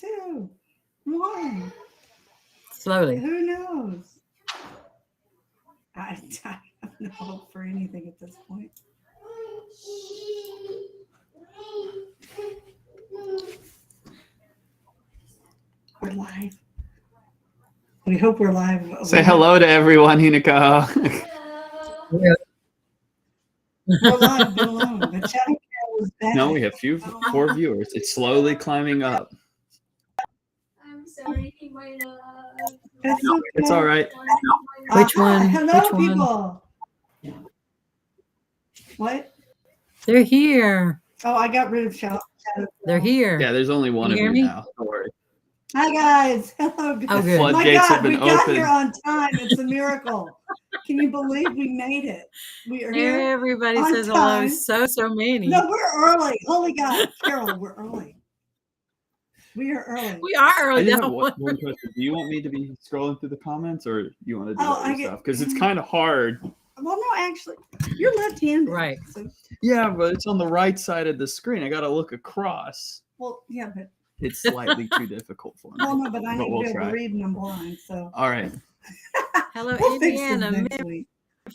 2, 1. Slowly. Who knows? I have no hope for anything at this point. We're live. We hope we're live. Say hello to everyone, Hinako. We're live, been alone. The chatting was back. No, we have 4 viewers. It's slowly climbing up. I'm sorry, my love. That's No, okay. it's all right. Which one? Hello, Which one? people. What? They're here. Oh, I got rid of shadow. They're here. Yeah, there's only one You of hear you me? now. Don't worry. Hi, guys. Hello. Oh, good. My Floodgates have God, been we got opened. here on time. It's a miracle. Can you believe we made it? We are here. Everybody on says hello. time. So many. No, we're early. Holy God. Carol, we're early. We are early. We are I early. just have Don't one worry. question. Do you want me to be scrolling through the comments, or you want to do Oh, that yourself? Because it's kind of hard. Well, no, actually, you're left-handed. Right. So, Yeah, but it's on the right side of the screen. I got to look across. well, yeah, but It's slightly too difficult for me. well, no, but I need we'll to be able try. to read and I'm blind. So All right. Hello, we'll fix this Indiana, next week.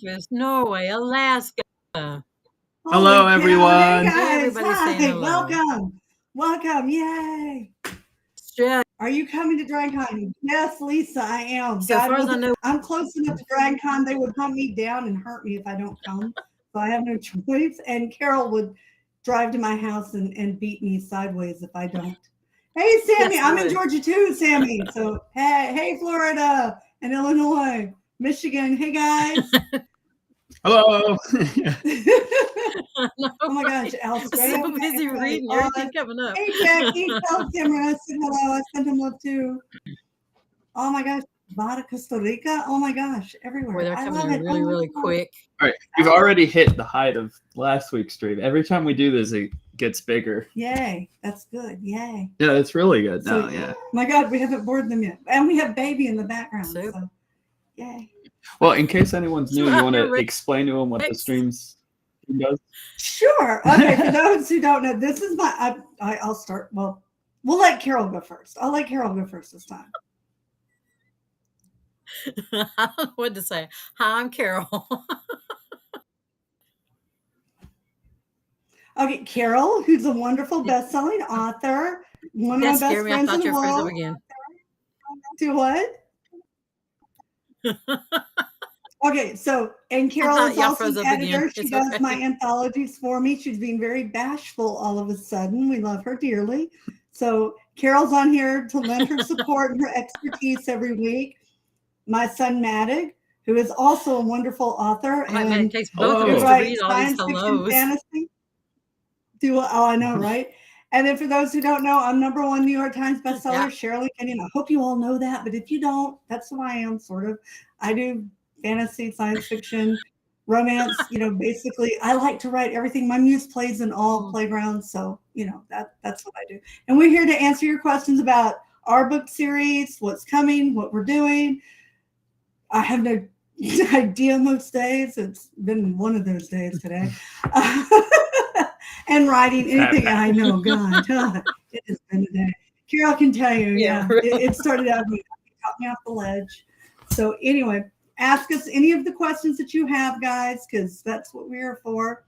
Memphis, Norway, Alaska. Hello, Holy cow. everyone. Hey guys, Everybody's hi. saying hello. Welcome. Yay. Australia. Are you coming to DragonCon? Yes, Lisa, I am. So far as I know, I'm close enough to DragonCon. They would hunt me down and hurt me if I don't come. So I have no choice. And Carol would drive to my house and beat me sideways if I don't. Hey, Sammy, Yes, I'm in would. Georgia too, Sammy. So hey, Florida and Illinois, Michigan. Hey guys. Hello. Oh my gosh, Australia. I'm so busy reading everything coming up. Hey Jackie, tell Cameron I said hello. I sent him love too. Oh my gosh, Bada, Costa Rica. Oh my gosh, everywhere. Boy, they're I coming love in it. really, Oh my really God. quick. All right. We've already hit the height of last week's stream. Every time we do this, it gets bigger. Yay, that's good. Yay. Yeah, it's really good now. So- Yeah. My God, we haven't bored them yet. And we have baby in the background. Super. So yay. Well, in case anyone's new, you want to Right. explain to them what the stream does? Sure. Okay, for those who don't know, this is my I'll start. Well, we'll let Carol go first. I'll let Carol go first this time. I don't know what to say. Hi, I'm Carol. Okay, Carol, who's a wonderful best-selling author, one That of my best scared me. I friends in thought the you were frozen up world. again. Do what? Okay, so and Carol thought is y'all also froze an up again. editor. She It's does okay. my anthologies for me. She's being very bashful all of a sudden. We love her dearly. So Carol's on here to lend her support and her expertise every week. My son Madaug, who is also a wonderful author I mean, it and takes both of Oh. us to writes read all these science fiction, hellos. fantasy. I know, right? And then for those who don't know, I'm #1 New York Times bestseller, Yeah. Sherrilyn Kenyon. I hope you all know that, but if you don't, that's who I am, sort of. I do fantasy, science fiction, romance. Basically, I like to write everything. My muse plays in all playgrounds, so that's what I do. And we're here to answer your questions about our book series, what's coming, what we're doing. I have no idea most days. It's been one of those days today. And writing anything. I know, God, it has been a day. Carol can tell you, Yeah, yeah. really. It started out with got me off the ledge. So anyway, ask us any of the questions that you have, guys, because that's what we're for.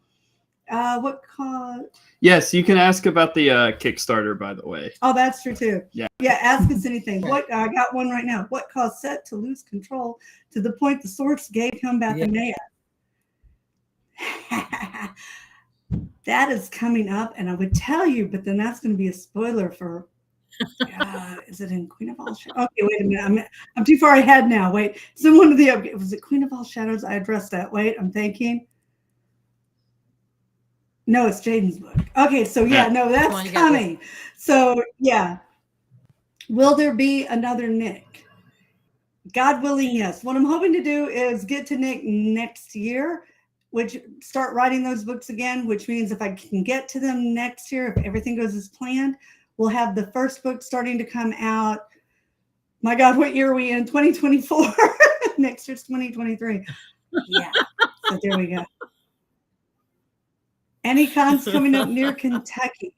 Yes, you can ask about the Kickstarter, by the way. Oh, that's true too. Yeah. Yeah, ask us anything. I got one right now. What caused Set to lose control to the point the source gave him Bethania? That is coming up, and I would tell you, but then that's going to be a spoiler for. Is it in Queen of All Shadows? Okay, wait a minute. I'm too far ahead now. Wait, so one of the was it Queen of All Shadows? I addressed that. Wait, I'm thinking. No, it's Jaden's book. Okay, so no, that's coming. So yeah, will there be another Nick? God willing, yes. What I'm hoping to do is get to Nick next year, which start writing those books again, which means if I can get to them next year, if everything goes as planned, we'll have the first book starting to come out. My God, what year are we in? 2024. Next year's 2023. Yeah. So there we go. Any cons coming up near Kentucky?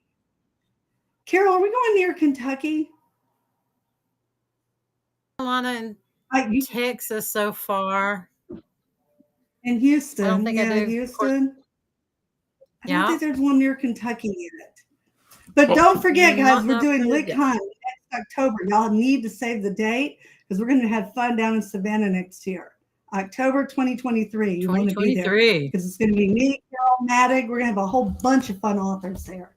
Carol, are we going near Kentucky? Carolina and Texas so far. In Houston. I don't think I do. Houston. I don't Yeah. think there's one near Kentucky yet. But don't forget, guys, we're doing LickCon next October. Y'all need to save the date because we're going to have fun down in Savannah next year. October 2023. You want to be there because it's going to be me, Carol, Madaug. We're going to have a whole bunch of fun authors there.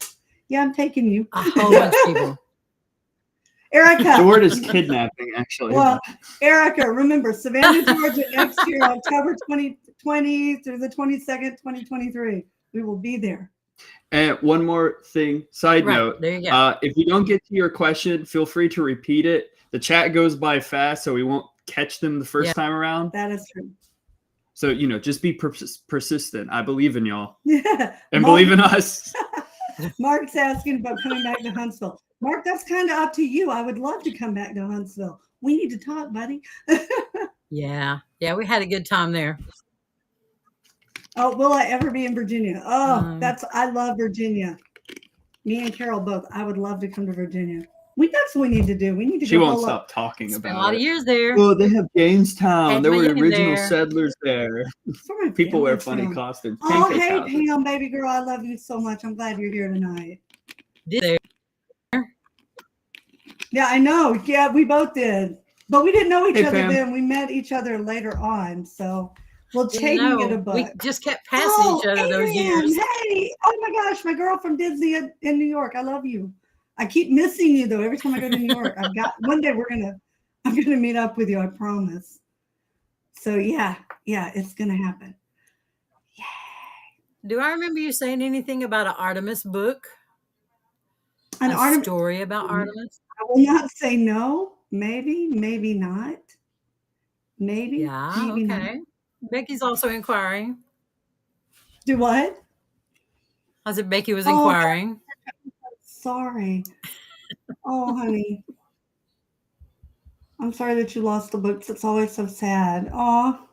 Yeah, I'm taking you. A whole bunch of people. Erica. The word is kidnapping, actually. Well, Erica, remember, Savannah, Georgia, next year, October 2020 through the 22nd, 2023. We will be there. And one more thing, side note. There you go. If you don't get to your question, feel free to repeat it. The chat goes by fast, so we won't catch them the first time around. That is true. So, just be persistent. I believe in y'all. Yeah. And believe in us. Mark's asking about coming back to Huntsville. Mark, that's kind of up to you. I would love to come back to Huntsville. We need to talk, buddy. Yeah, we had a good time there. Oh, will I ever be in Virginia? Oh, I love Virginia. Me and Carol both. I would love to come to Virginia. That's what we need to do. We need to. She won't stop talking about it. A lot of years there. Oh, they have Jamestown. There were original settlers there. People wear funny costumes. Oh, hey, Pam, baby girl, I love you so much. I'm glad you're here tonight. Did Yeah, I know. Yeah, we both did, but we didn't know each other then. We met each other later on, so. Well, Chayton can get a book. We just kept passing each other those years. Hey, oh my gosh, my girl from Disney in New York. I love you. I keep missing you though. Every time I go to New York, one day I'm gonna meet up with you. I promise. So yeah, it's gonna happen. Yay. Do I remember you saying anything about an Artemis book? A story about Artemis? I will not say no. Maybe not. Maybe. Yeah. Maybe okay. Not. Becky's also inquiring. Do what? I said Becky was inquiring. Sorry. Oh, honey. I'm sorry that you lost the books. It's always so sad. Oh.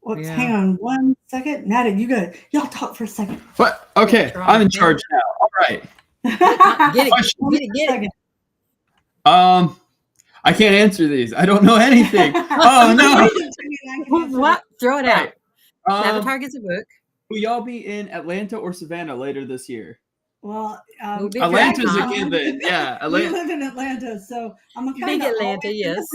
Hang on 1 second. Madaug, you good. Y'all talk for a second. What? Okay. I'm in charge now. All right. Get it. I can't answer these. I don't know anything. Oh no! What? Throw it out. Avatar gets a book. Will y'all be in Atlanta or Savannah later this year? Well, Atlanta's a given. Yeah, we live in Atlanta, so I'm a kind of Atlanta. Yes.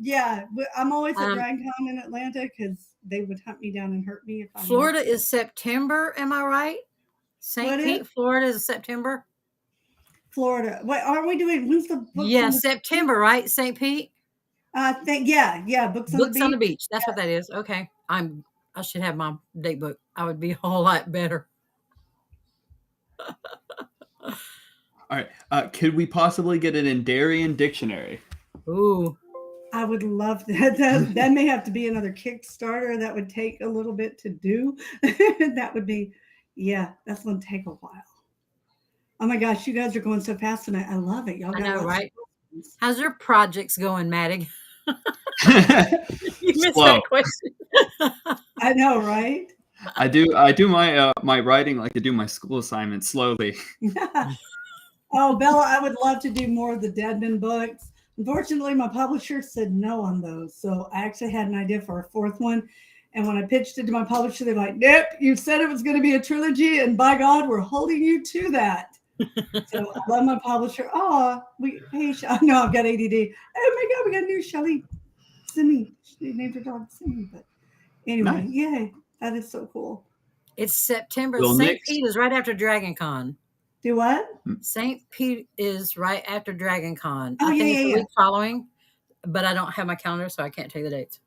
Yeah, I'm always at DragCon in Atlanta because they would hunt me down and hurt me if I. Florida is September. Am I right? St. Pete, Florida is September. Florida. Wait, aren't we doing? When's the book? Yeah, September, right? St. Pete. Books on the beach. That's what that is. Okay, I should have my date book. I would be a whole lot better. All right. Could we possibly get an Endarian dictionary? Ooh. I would love that. That may have to be another Kickstarter. That would take a little bit to do. That would be, that's going to take a while. Oh my gosh, you guys are going so fast tonight. I love it. Y'all got right? How's your projects going, Madaug? You missed that question. I know, right? I do my my writing like I do my school assignments slowly. Oh, Bella, I would love to do more of the Deadman books. Unfortunately, my publisher said no on those. So I actually had an idea for a fourth one. And when I pitched it to my publisher, they're like, nope, you said it was going to be a trilogy. And by God, we're holding you to that. So I love my publisher. Oh, I know I've got ADD. Oh my God, we got a new Shelly Simi. She named her dog Simi. But anyway, Yay. That is so cool. It's September. St. Pete is right after DragonCon. Do what? St. Pete is right after DragonCon. Oh, I think it's the week following, but I don't have my calendar, so I can't tell you the dates.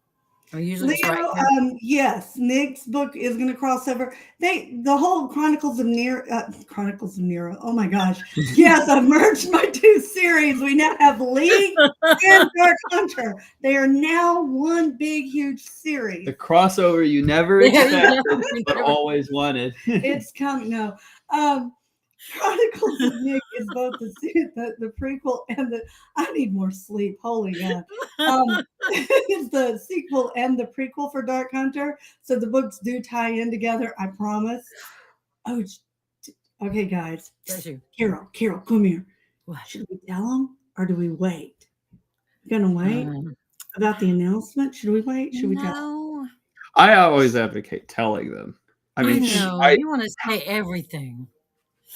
I'm usually Leo, yes, Nick's book is going to cross over. The whole Chronicles of Nero. Oh my gosh! Yes, I've merged my two series. We now have League and Dark Hunter. They are now one big, huge series. The crossover you never expected, but always wanted. It's coming. No. Chronicles of Nick is both the prequel and I need more sleep. Holy God. It's the sequel and the prequel for Dark Hunter. So the books do tie in together, I promise. Oh, okay, guys. Carol, come here. What? Should we tell them or do we wait? Gonna wait about the announcement? Should we wait? Should we tell? No, I always advocate telling them. I I mean, know. You want to say everything.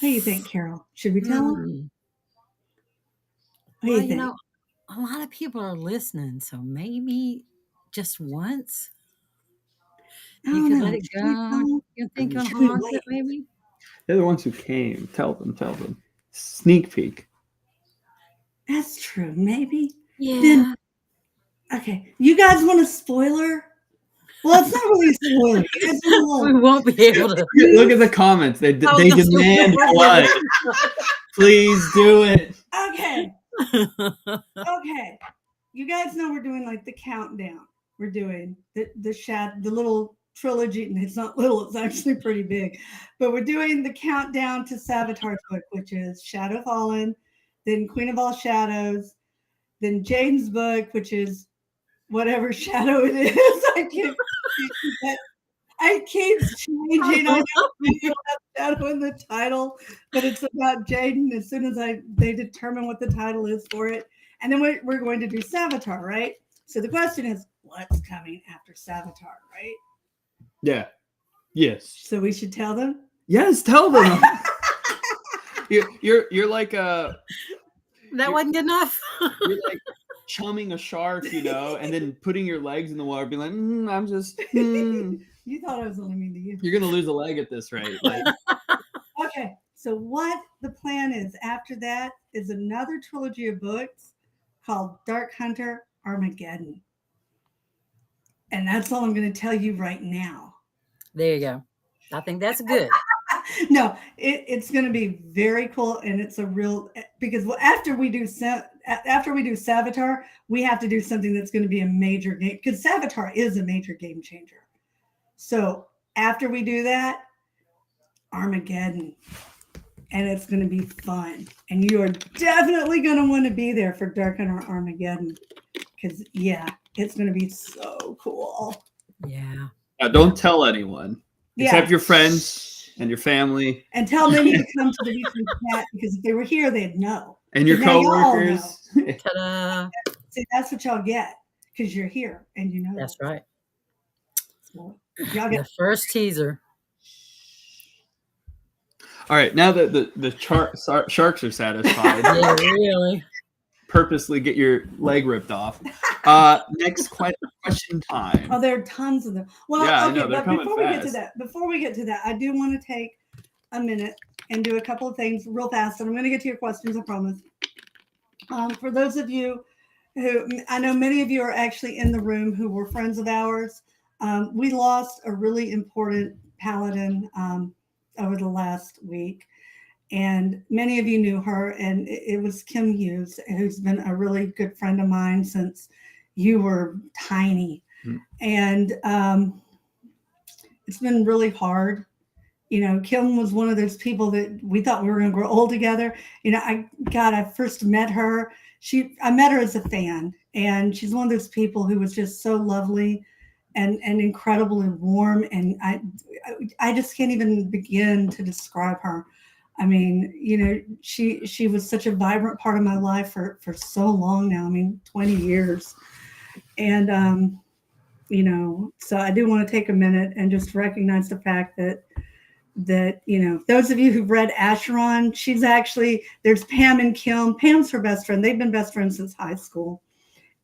What do you think, Carol? Should we tell them? Mm. What do Well, you think? a lot of people are listening, so maybe just once I you don't could know. let it Should we tell go. 'em? You think you'll Should we haunt wait? it, maybe? they're the ones who came. Tell them. Sneak peek. That's true. Maybe. Yeah. Then, okay. You guys want a spoiler? Well, it's not really a spoiler. You guys want a We little- won't be able to. Look at the comments. They Oh, they that's demand right. blood. Please do it. Okay. Okay. You guys know we're doing like the countdown. We're doing the little trilogy, and it's not little, it's actually pretty big. But we're doing the countdown to Savitar's book, which is Shadow Fallen, then Queen of All Shadows, then Jane's book, which is whatever shadow it is. I keep changing. I know shadow in the title, but it's about Jaden. As soon as they determine what the title is for it, and then we're going to do Savitar, right? So the question is, what's coming after Savitar, right? Yeah. Yes. So we should tell them. Yes. Tell them. You're like That wasn't good enough. you're like chumming a shark, and then putting your legs in the water, being like, I'm just. You thought I was only mean to you. You're gonna lose a leg at this rate. Like, Okay, so what the plan is after that is another trilogy of books called Dark Hunter Armageddon. And that's all I'm going to tell you right now. There you go. I think that's good. No, it's going to be very cool, and it's a real, because after we do Savitar, we have to do something that's going to be a major game, because Savitar is a major game changer. So after we do that, Armageddon, and it's going to be fun, and you are definitely going to want to be there for Dark Hunter Armageddon, because it's going to be so cool. Yeah. now don't tell anyone except your friends and your family and tell them to come to the weekly chat, because if they were here, they'd know. and your Now y'all coworkers. Ta-da. See, that's what y'all get, because you're here and you know. That's right. So, y'all get The first teaser. All right, now that the sharks are satisfied, Yeah, really. purposely get your leg ripped off. Next question time. Oh, there are tons of them. Well, Yeah, I okay, know, they're but coming before we get to that, I do want to take a minute and do a couple of things real fast, and I'm going to get to your questions, I promise. For those of you who, I know many of you are actually in the room who were friends of ours. We lost a really important paladin over the last week, and many of you knew her, and it was Kim Hughes, who's been a really good friend of mine since you were tiny. And it's been really hard. Kim was one of those people that we thought we were going to grow old together. I first met her. I met her as a fan, and she's one of those people who was just so lovely and incredibly warm. And I just can't even begin to describe her. I mean, she was such a vibrant part of my life for so long now. I mean, 20 years. And, so I do want to take a minute and just recognize the fact that those of you who've read Acheron, there's Pam and Kim. Pam's her best friend. They've been best friends since high school.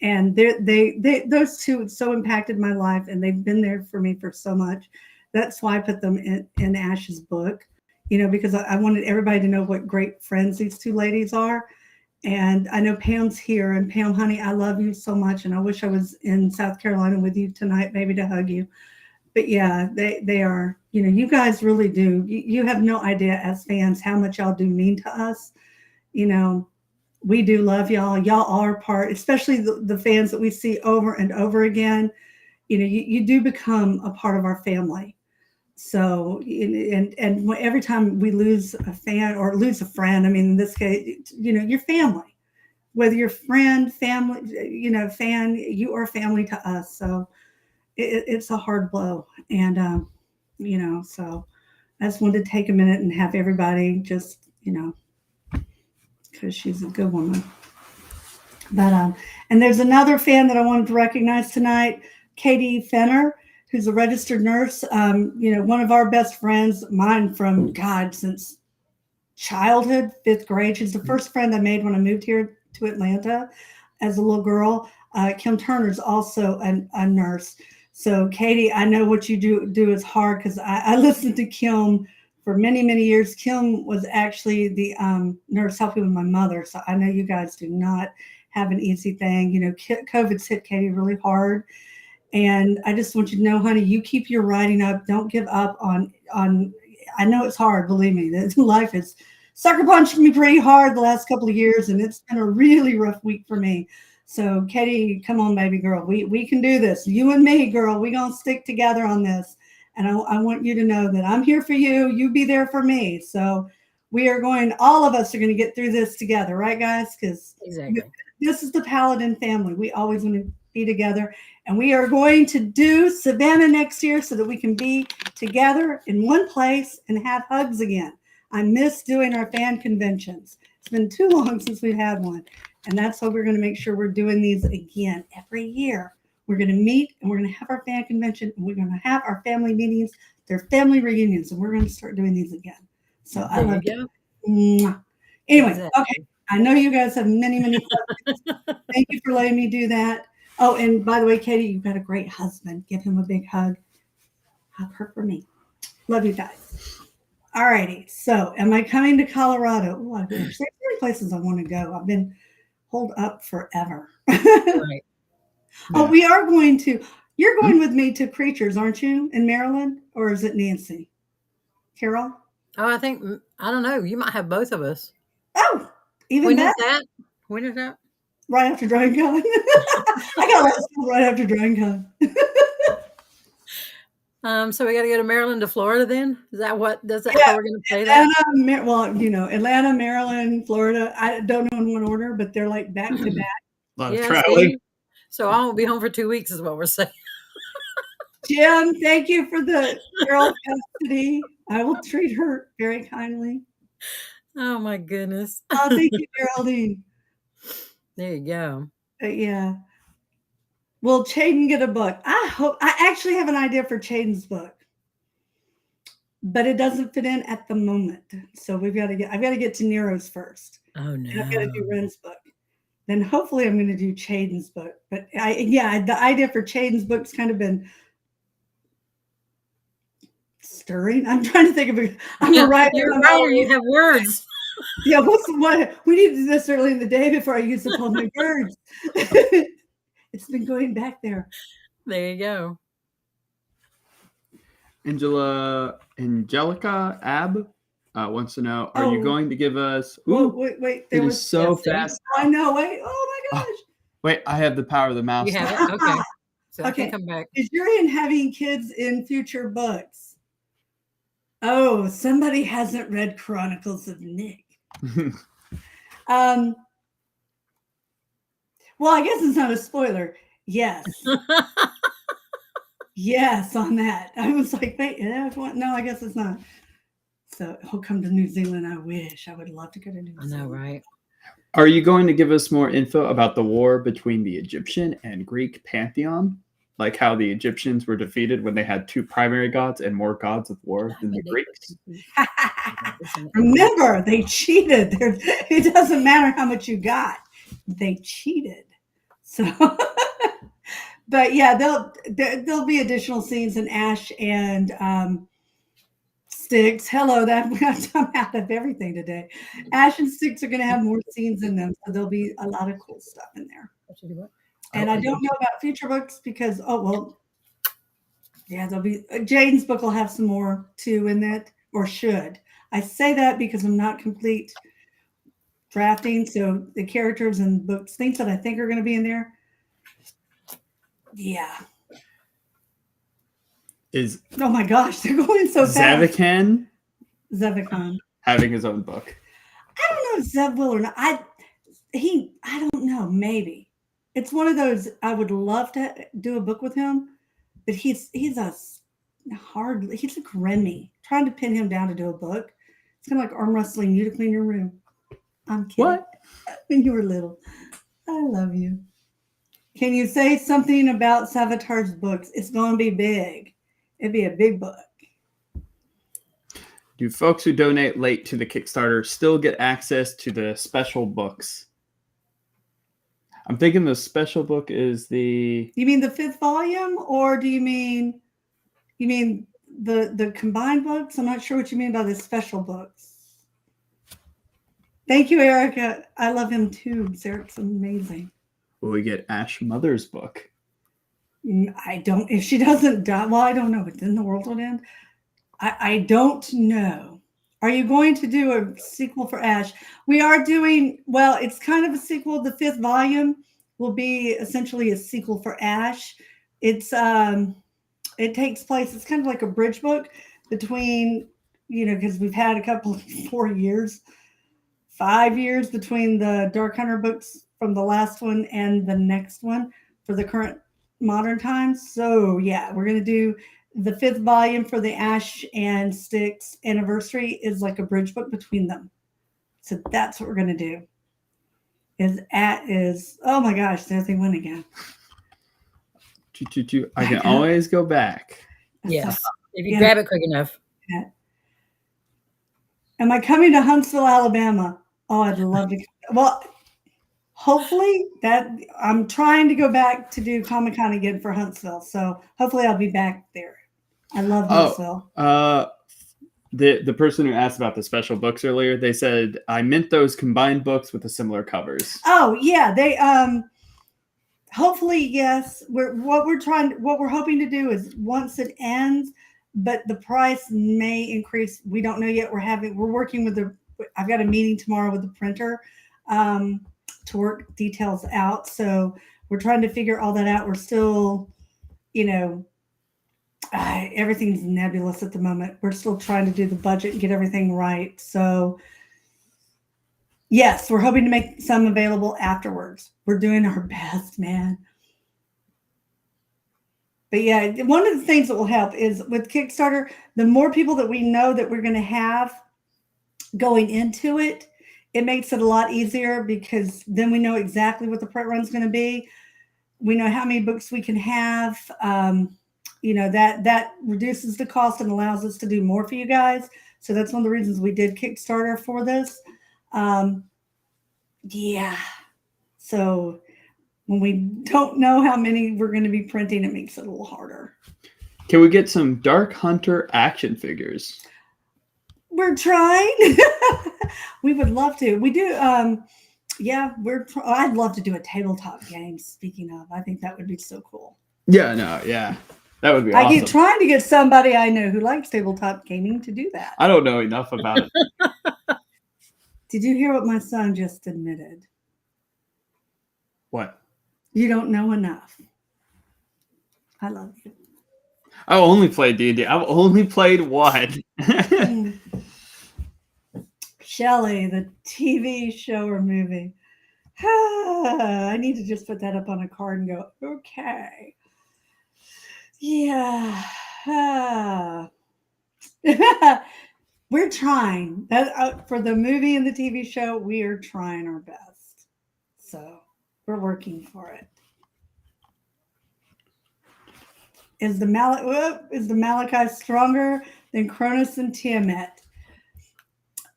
And those two so impacted my life, and they've been there for me for so much. That's why I put them in Ash's book, because I wanted everybody to know what great friends these two ladies are. And I know Pam's here, and Pam, honey, I love you so much. And I wish I was in South Carolina with you tonight, maybe to hug you. But yeah, they are, you guys really do. You have no idea as fans how much y'all do mean to us. We do love y'all. Y'all are part, especially the fans that we see over and over again. You do become a part of our family. So, and every time we lose a fan or lose a friend, I mean, in this case, your family, whether you're friend, family, fan, you are family to us. So it's a hard blow. And, so I just wanted to take a minute and have everybody just, because she's a good woman. But and there's another fan that I wanted to recognize tonight, Katie Fenner, who's a registered nurse. One of our best friends, mine from God since childhood, 5th grade. She's the first friend I made when I moved here to Atlanta as a little girl. Kim Turner's also a nurse. So Katie, I know what you do is hard because I listened to Kim for many, many years. Kim was actually the nurse helping with my mother. So I know you guys do not have an easy thing. COVID's hit Katie really hard. And I just want you to know, honey, you keep your writing up. Don't give up on I know it's hard, believe me. Life is sucker punched me pretty hard the last couple of years, and it's been a really rough week for me. So Katie, come on, baby girl. We can do this. You and me, girl, we gonna stick together on this. And I want you to know that I'm here for you. You be there for me. So all of us are going to get through this together, right, guys? Because this is the Paladin family. We always want to be together. And we are going to do Savannah next year so that we can be together in one place and have hugs again. I miss doing our fan conventions. It's been too long since we've had one. And that's why we're going to make sure we're doing these again every year. We're going to meet and we're going to have our fan convention and we're going to have our family meetings, their family reunions, and we're going to start doing these again. So I love you. Anyway, okay. I know you guys have many, many questions. Thank you for letting me do that. Oh, and by the way, Katie, you've got a great husband. Give him a big hug. Hug her for me. Love you guys. All righty. So am I coming to Colorado? Oh, there's so many places I want to go. I've been holed up forever. Right. Oh, we are going to. You're going with me to Creatures, aren't you, in Maryland? Or is it Nancy? Carol? Oh, I don't know. You might have both of us. Oh, even when better. Is that? When is that? Right after Drawing Con. I got last school right after Drawing Con. So we got to go to Maryland to Florida then? Is that how we're going to play Atlanta, that? Atlanta, Maryland, Florida. I don't know in what order, but they're like back to back. A lot of traveling. So I won't be home for 2 weeks is what we're saying. Jim, thank you for the girl custody. I will treat her very kindly. Oh my goodness. Oh, thank you, Geraldine. There you go. Yeah. Will Chaden get a book? I actually have an idea for Chaden's book, but it doesn't fit in at the moment. So I've got to get to Nero's first. Oh no. And I've got to do Ren's book. Then hopefully I'm going to do Chaden's book. But the idea for Chaden's book's kind of been stirring. I'm trying to think of it. I'm a writer. You're a writer. You have words. Yeah, what we need to do this early in the day before I use up all my words. It's been going back there. There you go. Angelica Ab wants to know: are you going to give us? Wait. It was so fast. I know. Wait. Oh my gosh. Wait, I have the power of the mouse. You have it. Okay. So okay. I can come back. Is Jurian having kids in future books? Oh, somebody hasn't read Chronicles of Nick. Well, I guess it's not a spoiler. Yes. Yes, on that. I was like, wait, no, I guess it's not. So he'll come to New Zealand. I wish. I would love to go to New Zealand. I know, right? Are you going to give us more info about the war between the Egyptian and Greek pantheon? Like how the Egyptians were defeated when they had 2 primary gods and more gods of war than the Greeks? Remember, they cheated. It doesn't matter how much you got. They cheated. So, but yeah, there'll be additional scenes in Ash and Styx. Hello, I'm out of everything today. Ash and Styx are going to have more scenes in them, so there'll be a lot of cool stuff in there. And I don't know about future books because, there'll be Jaden's book will have some more too in that, or should. I say that because I'm not complete drafting, so the characters and books, things that I think are going to be in there. Yeah. Oh my gosh, they're going so fast. Zevakan having his own book. I don't know if Zev will or not. I don't know. Maybe it's one of those. I would love to do a book with him, but he's like Remy. Trying to pin him down to do a book. It's kind of like arm wrestling you to clean your room. I'm kidding. What? When you were little. I love you. Can you say something about Savitar's books? It's going to be big. It'd be a big book. Do folks who donate late to the Kickstarter still get access to the special books? I'm thinking the special book is the... You mean the 5th volume, or do you mean the combined books? I'm not sure what you mean by the special books. Thank you, Erica. I love him too. Eric's amazing. Will we get Ash Mother's book? I don't. If she doesn't die, well, I don't know. But then the world would end. I don't know. Are you going to do a sequel for Ash? We are doing. Well, it's kind of a sequel. The 5th volume will be essentially a sequel for Ash. It's it takes place. It's kind of like a bridge book between, because we've had a couple of 5 years between the Dark Hunter books from the last one and the next one for the current modern times. So yeah, we're going to do the 5th volume for the Ash and Styx anniversary is like a bridge book between them. So that's what we're going to do. Oh my gosh, there's they win again. I can always go back. Yes, if you grab it quick enough. Yeah. Am I coming to Huntsville, Alabama? Oh, I'd love to. Well, hopefully I'm trying to go back to do Comic-Con again for Huntsville. So hopefully I'll be back there. I love Huntsville. The person who asked about the special books earlier, they said, I meant those combined books with the similar covers. Oh yeah. They, hopefully, yes. What we're hoping to do is once it ends, but the price may increase. We don't know yet. We're working with I've got a meeting tomorrow with the printer to work details out. So we're trying to figure all that out. We're still, everything's nebulous at the moment. We're still trying to do the budget and get everything right. So yes, we're hoping to make some available afterwards. We're doing our best, man. But yeah, one of the things that will help is with Kickstarter, the more people that we know that we're going to have going into it, it makes it a lot easier because then we know exactly what the print run is going to be. We know how many books we can have. That reduces the cost and allows us to do more for you guys. So that's one of the reasons we did Kickstarter for this. Yeah. So when we don't know how many we're going to be printing, it makes it a little harder. Can we get some Dark Hunter action figures? We're trying. We would love to. We do. Yeah, I'd love to do a tabletop game. Speaking of, I think that would be so cool. Yeah, that would be awesome. I keep trying to get somebody I know who likes tabletop gaming to do that. I don't know enough about it. Did you hear what my son just admitted? What? You don't know enough. I love you. I only played D&D. I've only played one. Shelley, the TV show or movie. I need to just put that up on a card and go, okay. Yeah. We're trying. For the movie and the TV show, we are trying our best. So we're working for it. Is the Malachi stronger than Cronus and Tiamat?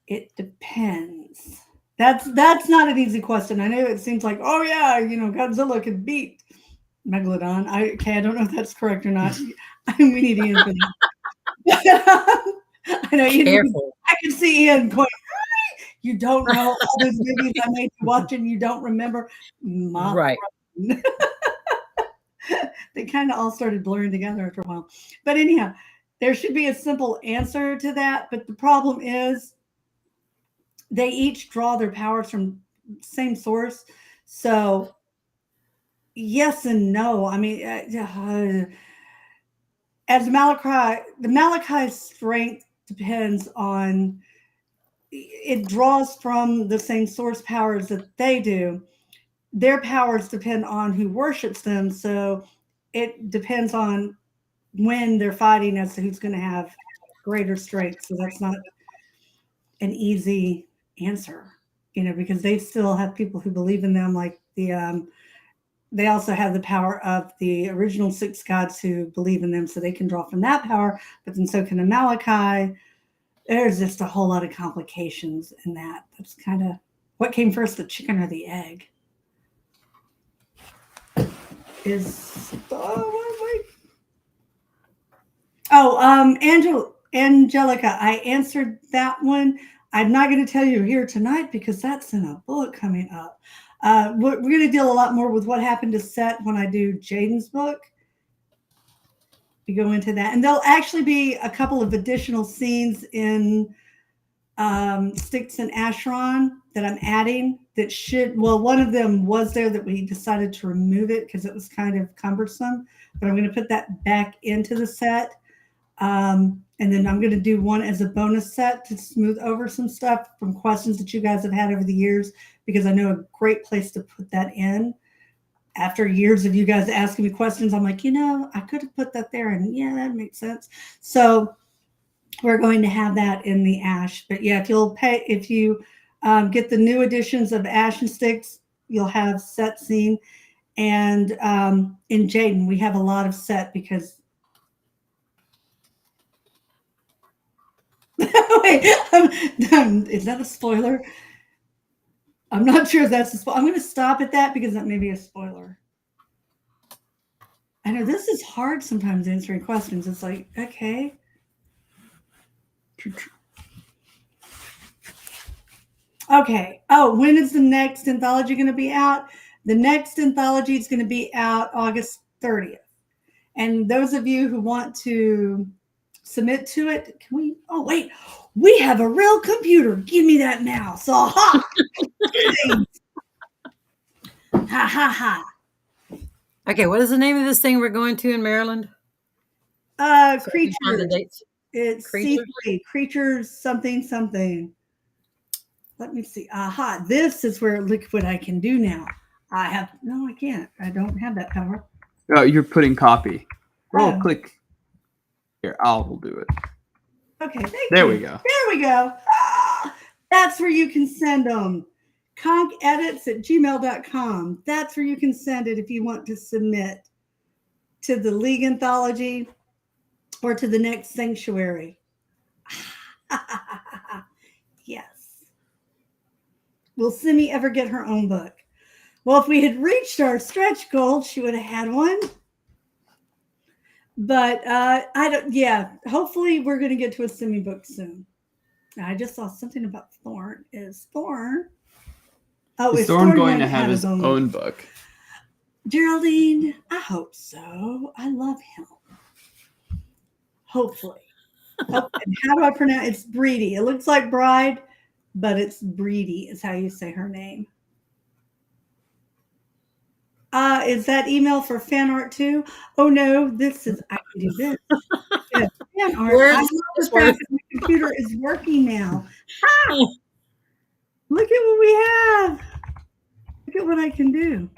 It depends. That's not an easy question. I know it seems like, oh yeah, Godzilla could beat Megalodon. I don't know if that's correct or not. We need Ian for that. I know Ian. Careful. I can see Ian going, you don't know all those movies I made you watch and you don't remember. Right. They kind of all started blurring together after a while. But anyhow, there should be a simple answer to that. But the problem is they each draw their powers from same source. So yes and no. I mean, as Malachi, the Malachi's strength depends on, it draws from the same source powers that they do. Their powers depend on who worships them. So it depends on when they're fighting as to who's going to have greater strength. So that's not an easy answer. because they still have people who believe in them, like they also have the power of the original 6 gods who believe in them, so they can draw from that power, but then so can Amalekite. There's just a whole lot of complications in that. That's kind of what came first, the chicken or the egg? Angelica, I answered that one. I'm not going to tell you here tonight because that's in a book coming up. We're going to deal a lot more with what happened to Set when I do Jaden's book. We go into that, and there'll actually be a couple of additional scenes in Styx and Acheron that I'm adding that one of them was there that we decided to remove it because it was kind of cumbersome, but I'm going to put that back into the set. And then I'm going to do one as a bonus set to smooth over some stuff from questions that you guys have had over the years, because I know a great place to put that in. After years of you guys asking me questions, I'm like, I could have put that there, and yeah, that makes sense. So we're going to have that in the Ash. But yeah, if you get the new editions of Ash and Styx, you'll have Set scene. And in Jaden, we have a lot of Set because wait, is that a spoiler? I'm not sure if that's a spoiler. I'm going to stop at that because that may be a spoiler. I know this is hard sometimes answering questions. It's like, okay. Okay. Oh, when is the next anthology going to be out? The next anthology is going to be out August 30th. And those of you who want to submit to it, we have a real computer. Give me that mouse. Aha! Ha ha ha. Okay, what is the name of this thing we're going to in Maryland? Creatures. The dates. It's Creatures? C3. Creatures something. Let me see. Aha. This is where, look what I can do now. I can't. I don't have that power. Oh, you're putting copy. Click. Here, I'll do it. Okay, thank you. There we go. There we go. That's where you can send them. conkedits@gmail.com. That's where you can send it if you want to submit to the League Anthology or to the next Sanctuary. Yes. Will Simi ever get her own book? Well, if we had reached our stretch goal, she would have had one. But hopefully we're going to get to a Simi book soon. I just saw something about Thorn. Is Thorn going to have his own book? Geraldine, I hope so. I love him. Hopefully. How do I pronounce it? It's Breedy. It looks like Bride, but it's Breedy is how you say her name. Is that email for fan art too? Oh no, I can do this. Yeah, fan art. I love the fact that my computer is working now. Look at what we have. Look at what I can do.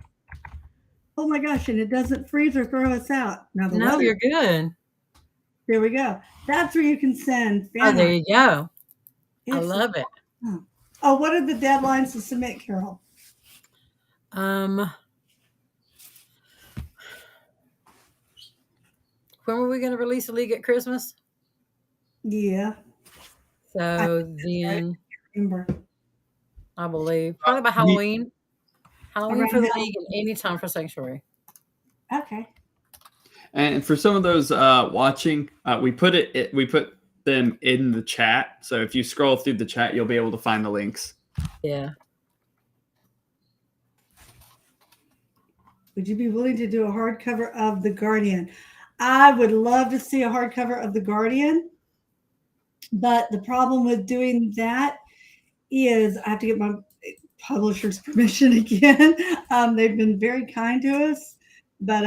Oh my gosh, and it doesn't freeze or throw us out. No, you're good. There we go. That's where you can send fan art. There you go. I love it. Oh, what are the deadlines to submit, Carol? When were we going to release the League at Christmas? Yeah. So then, I believe probably by Halloween. Halloween for the League and any time for Sanctuary. Okay. And for some of those watching, we put them in the chat. So if you scroll through the chat, you'll be able to find the links. Yeah. Would you be willing to do a hardcover of The Guardian? I would love to see a hardcover of The Guardian, but the problem with doing that is I have to get my publisher's permission again. They've been very kind to us, but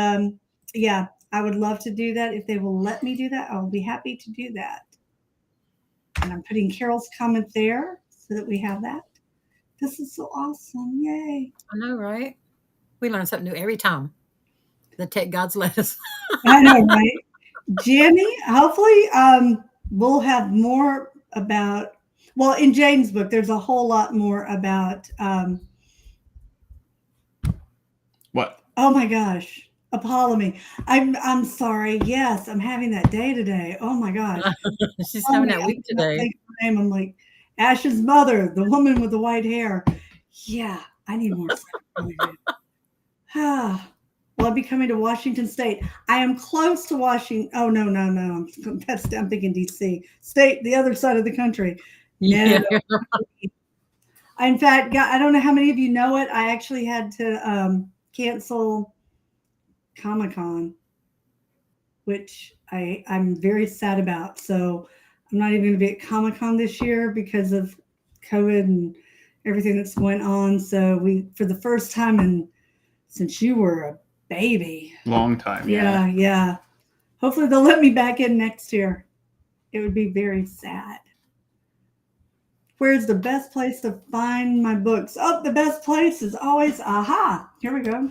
yeah, I would love to do that. If they will let me do that, I'll be happy to do that. And I'm putting Carol's comment there so that we have that. This is so awesome. Yay. I know, right? We learn something new every time. The tech gods let us. I know, right? Jimmy, hopefully we'll have more about, Well, in Jane's book, there's a whole lot more about what? Oh my gosh, Apollomy. I'm sorry. Yes, I'm having that day today. Oh my gosh. She's having that week today. Name. I'm like Ash's mother, the woman with the white hair. Yeah, I need more. Well, I'll be coming to Washington State. I am close to Washington. Oh no. I'm thinking DC State, the other side of the country. Yeah. No. In fact, I don't know how many of you know it. I actually had to cancel Comic-Con, which I'm very sad about. So I'm not even going to be at Comic-Con this year because of COVID and everything that's going on. So for the first time since you were a baby. Long time. Yeah. Hopefully they'll let me back in next year. It would be very sad. Where's the best place to find my books? Oh, the best place is always, aha, here we go.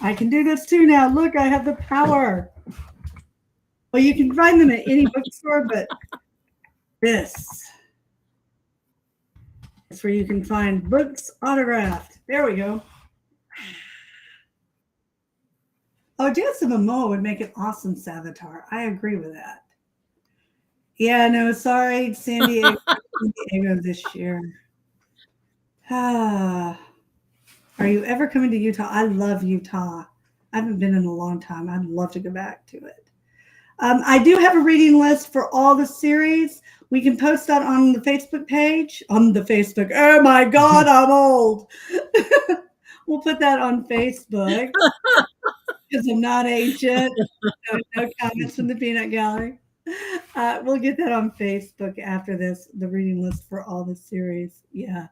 I can do this too now. Look, I have the power. Well, you can find them at any bookstore, but this is where you can find books autographed. There we go. Oh, Jason Momoa would make an awesome Savitar. I agree with that. Yeah, no, sorry, San Diego this year. Are you ever coming to Utah? I love Utah. I haven't been in a long time. I'd love to go back to it. I do have a reading list for all the series. We can post that on the Facebook page. On the Facebook. Oh my God, I'm old. We'll put that on Facebook because I'm not ancient. No comments from the Peanut Gallery. We'll get that on Facebook after this, the reading list for all the series. Yeah,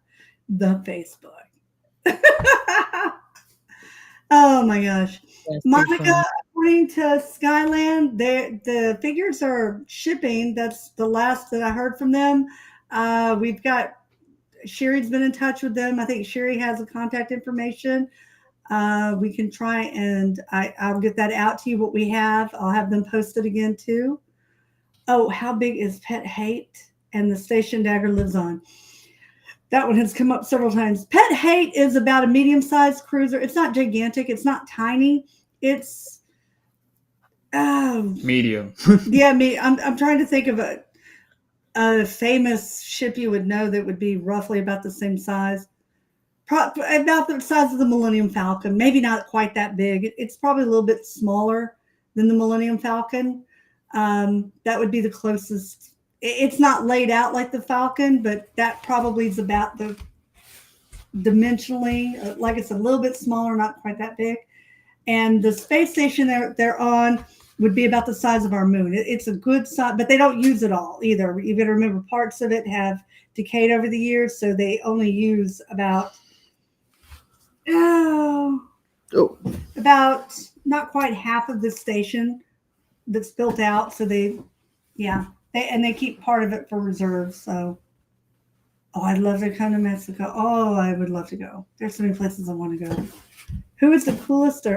the Facebook. Oh my gosh. That's Monica, according to Skyland, the figures are shipping. That's the last that I heard from them. We've got Sherry's been in touch with them. I think Sherry has the contact information. We can try and I'll get that out to you, what we have. I'll have them posted again too. Oh, how big is Pet Hate and the station Dagger lives on? That one has come up several times. Pet Hate is about a medium-sized cruiser. It's not gigantic. It's not tiny. It's medium. Yeah, I'm trying to think of a famous ship you would know that would be roughly about the same size. About the size of the Millennium Falcon. Maybe not quite that big. It's probably a little bit smaller than the Millennium Falcon. That would be the closest. It's not laid out like the Falcon, but that probably is about the dimensionally, like it's a little bit smaller, not quite that big. And the space station they're on would be about the size of our moon. It's a good size, but they don't use it all either. You got to remember parts of it have decayed over the years, so they only use about not quite half of the station that's built out. So they keep part of it for reserves. So, I'd love to come to Mexico. Oh, I would love to go. There's so many places I want to go. Who is the coolest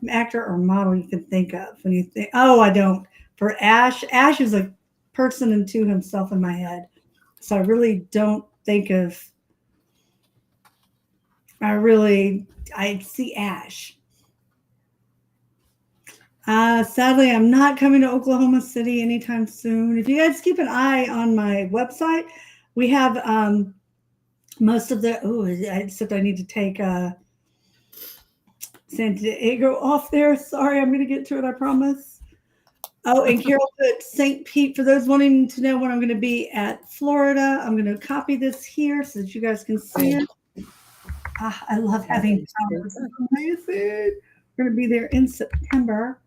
actor or model you can think of when you think? Oh, I don't. For Ash is a person unto himself in my head. So I really don't think of. I see Ash. Sadly, I'm not coming to Oklahoma City anytime soon. If you guys keep an eye on my website, we have most of except I need to take San Diego off there. Sorry, I'm going to get to it, I promise. Oh, and Carol put St. Pete. For those wanting to know when I'm going to be at Florida, I'm going to copy this here so that you guys can see it. I love having power. This is amazing. We're going to be there in September.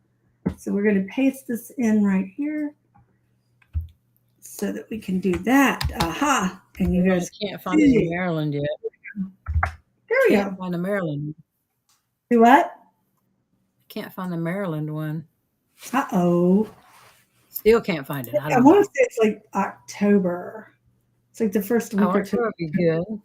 So we're going to paste this in right here so that we can do that. Aha. And you guys can't find it in Maryland yet. There we Can't find the Maryland. Do what? Can't find the Maryland one. Uh-oh. Still can't find it. I want to say it's like October. It's like the first week or two. October would be good.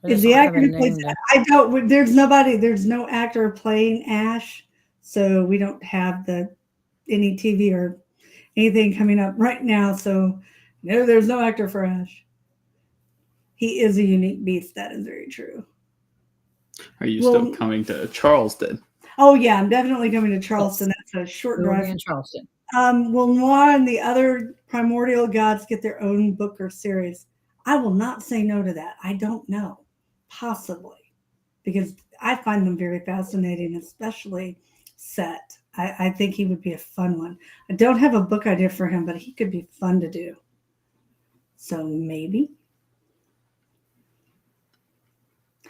Is the actor who plays that? I don't. There's no actor playing Ash, so we don't have any TV or anything coming up right now. So no, there's no actor for Ash. He is a unique beast. That is very true. Are you still coming to Charleston? Oh yeah, I'm definitely coming to Charleston. That's a short drive. In Charleston. Will Noir and the other primordial gods get their own book or series? I will not say no to that. I don't know. Possibly. Because I find them very fascinating, especially Set. I think he would be a fun one. I don't have a book idea for him, but he could be fun to do. So maybe.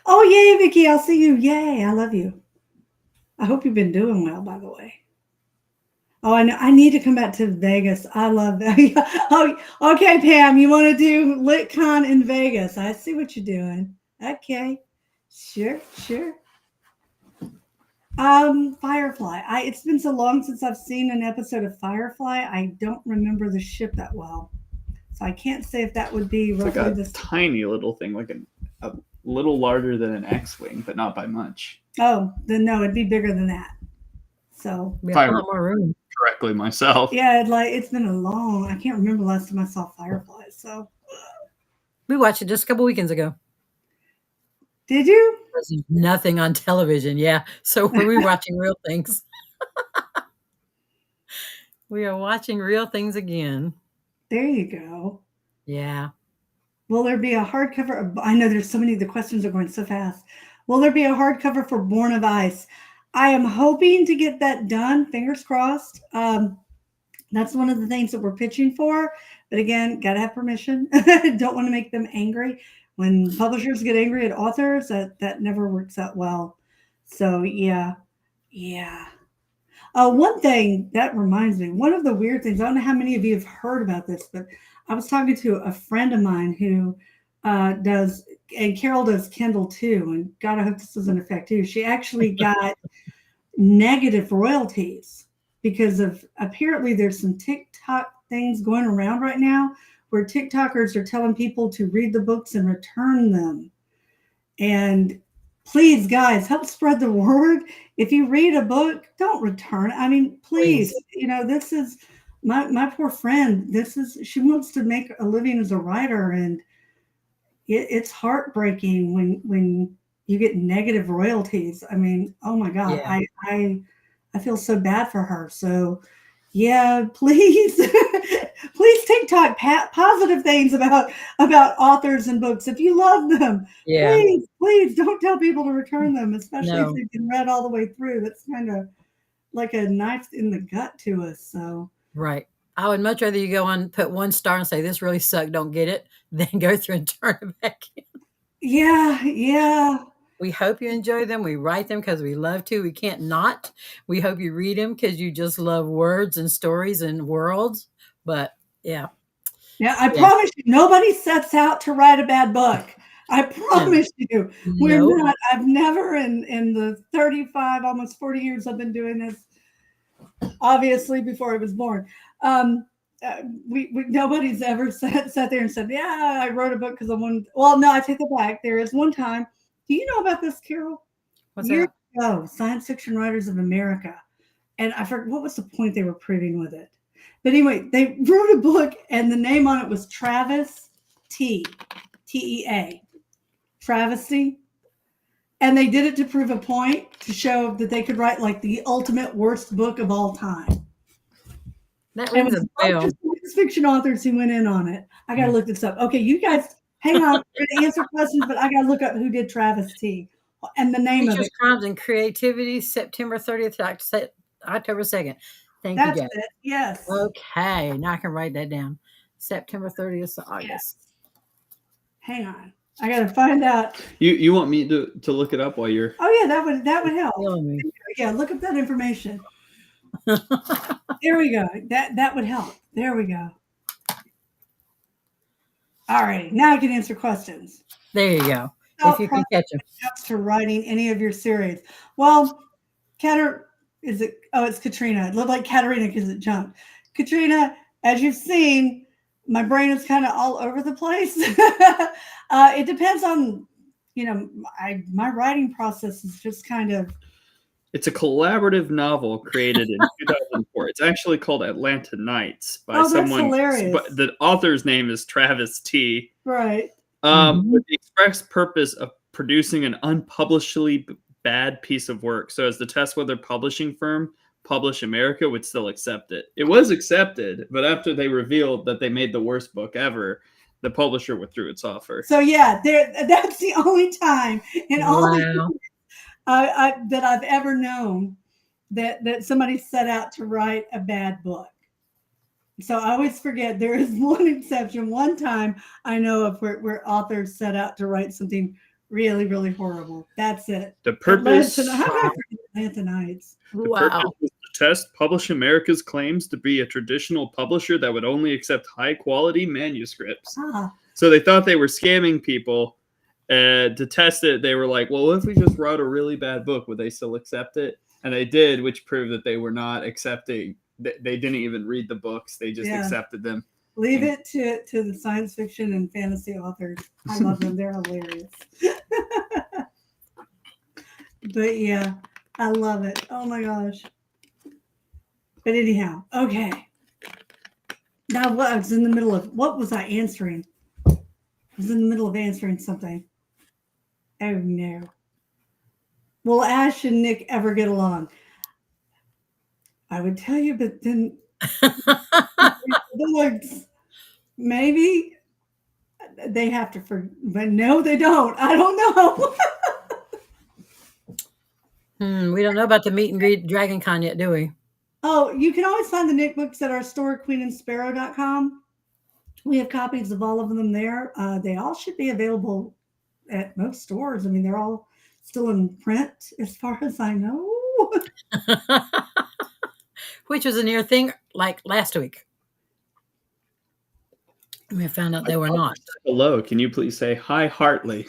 Oh, yay, Vicky. I'll see you. Yay. I love you. I hope you've been doing well, by the way. Oh, I know. I need to come back to Vegas. I love that. Oh, okay, Pam. You want to do LitCon in Vegas? I see what you're doing. Okay. Sure. Firefly. It's been so long since I've seen an episode of Firefly. I don't remember the ship that well. So I can't say if that would be roughly like a tiny little thing, like a little larger than an X-wing, but not by much. Oh, then no, it'd be bigger than that. So we have a lot more room. Correctly myself. Yeah, it's been I can't remember the last time I saw Firefly. So we watched it just a couple weekends ago. Did you? There's nothing on television. Yeah. So we're watching real things. We are watching real things again. There you go. Yeah. Will there be a hardcover? I know there's so many. The questions are going so fast. Will there be a hardcover for Born of Ice? I am hoping to get that done. Fingers crossed. That's one of the things that we're pitching for. But again, got to have permission. Don't want to make them angry. When publishers get angry at authors, that never works out well. So, yeah. One thing that reminds me, one of the weird things, I don't know how many of you have heard about this, but I was talking to a friend of mine who does, and Carol does Kindle too, and God, I hope this doesn't affect you. She actually got negative royalties because of, apparently there's some TikTok things going around right now where TikTokers are telling people to read the books and return them. And please, guys, help spread the word. If you read a book, don't return it. I mean, please. This is my poor friend. She wants to make a living as a writer, and it's heartbreaking when you get negative royalties. I mean, oh my God, yeah. I feel so bad for her. So yeah, please, please TikTok positive things about authors and books. If you love them, please don't tell people to return them, especially if they've been read all the way through. That's kind of like a knife in the gut to us. So right. I would much rather you go on, put 1 star and say, this really sucked, don't get it, than go through and turn it back in. Yeah. We hope you enjoy them. We write them because we love to. We can't not. We hope you read them because you just love words and stories and worlds. But yeah. Yeah, I promise you, nobody sets out to write a bad book. I promise you. We're not. I've never in the 35, almost 40 years I've been doing this, obviously before I was born. Nobody's ever sat there and said, yeah, I wrote a book because I wanted. Well, no, I take it back. There is one time. Do you know about this, Carol? What's Years ago, Science Fiction Writers of America. And I forgot what was the point they were proving with it. But anyway, they wrote a book and the name on it was Travis T. T-E-A. Travesty. And they did it to prove a point, to show that they could write like the ultimate worst book of all time. That rings a bell. Science fiction authors who went in on it. I got to look this up. Okay, you guys, hang on. We're going to answer questions, but I got to look up who did Travis T. And the name of it. Crimes and Creativity, September 30th to October 2nd. Thank you, guys. That's it. Yes. Okay, now I can write that down. September 30th to August. Yes. Hang on. I got to find out. You want me to look it up while you're... Oh, yeah, that would help. Yeah, look up that information. There we go. That would help. There we go. All right. Now I can answer questions. There you go. If you can catch them. To writing any of your series. Well, it's Katrina. It looked like Katarina because it jumped. Katrina, as you've seen, my brain is kind of all over the place. It depends on, my writing process is just kind of It's a collaborative novel created in 2004. It's actually called Atlanta Nights by Oh, that's someone. hilarious. But the author's name is Travis T. Right. With the express purpose of producing an unpublishably bad piece of work, so as to test whether publishing firm Publish America would still accept it. It was accepted, but after they revealed that they made the worst book ever, the publisher withdrew its offer. So yeah, that's the only time in all the that I've ever known that somebody set out to write a bad book. So I always forget there is one exception. One time I know of where authors set out to write something really, really horrible. That's it. The purpose. Atlanta Nights. The purpose was to test Publish America's claims to be a traditional publisher that would only accept high quality manuscripts. So they thought they were scamming people. To test it, they were like, well, if we just wrote a really bad book, would they still accept it? And they did, which proved that they were not accepting. They didn't even read the books. They just accepted them. Leave it to the science fiction and fantasy authors. I love them. They're hilarious. But yeah, I love it. Oh my gosh. But anyhow, okay. Now what? I was in the middle of, what was I answering? I was in the middle of answering something. Oh no. Will Ash and Nick ever get along? I would tell you, but then maybe they have to but no, they don't. I don't know. We don't know about the meet and greet Dragon Con yet, do we? Oh, you can always find the Nick books at our store, queenandsparrow.com. We have copies of all of them there. They all should be available at most stores. I mean, they're all still in print as far as I know. Which was a near thing like last week. We found out they were not. Hello, can you please say hi, Hartley?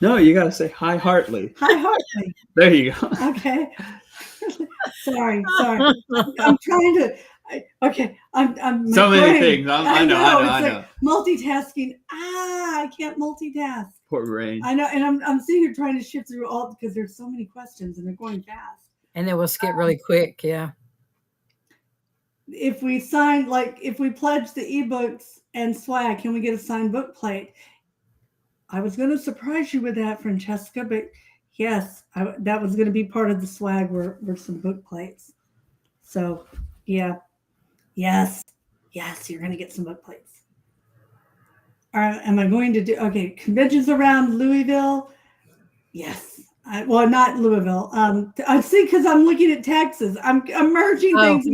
No, you got to say hi, Hartley. Hi, Hartley. There you go. Okay. Sorry. I'm trying to. I'm so many things. I know. Like multitasking. I can't multitask. Poor brain. I know, and I'm sitting here trying to shift through all because there's so many questions and they're going fast. And they will skip really quick. Yeah. If we sign, if we pledge the ebooks and swag, can we get a signed book plate? I was going to surprise you with that, Francesca, but yes, that was going to be part of the swag were some book plates. So, yeah. Yes, you're going to get some book plates. All right, am I going to do, conventions around Louisville? Yes. Well, not Louisville. I see, because I'm looking at Texas. I'm merging things.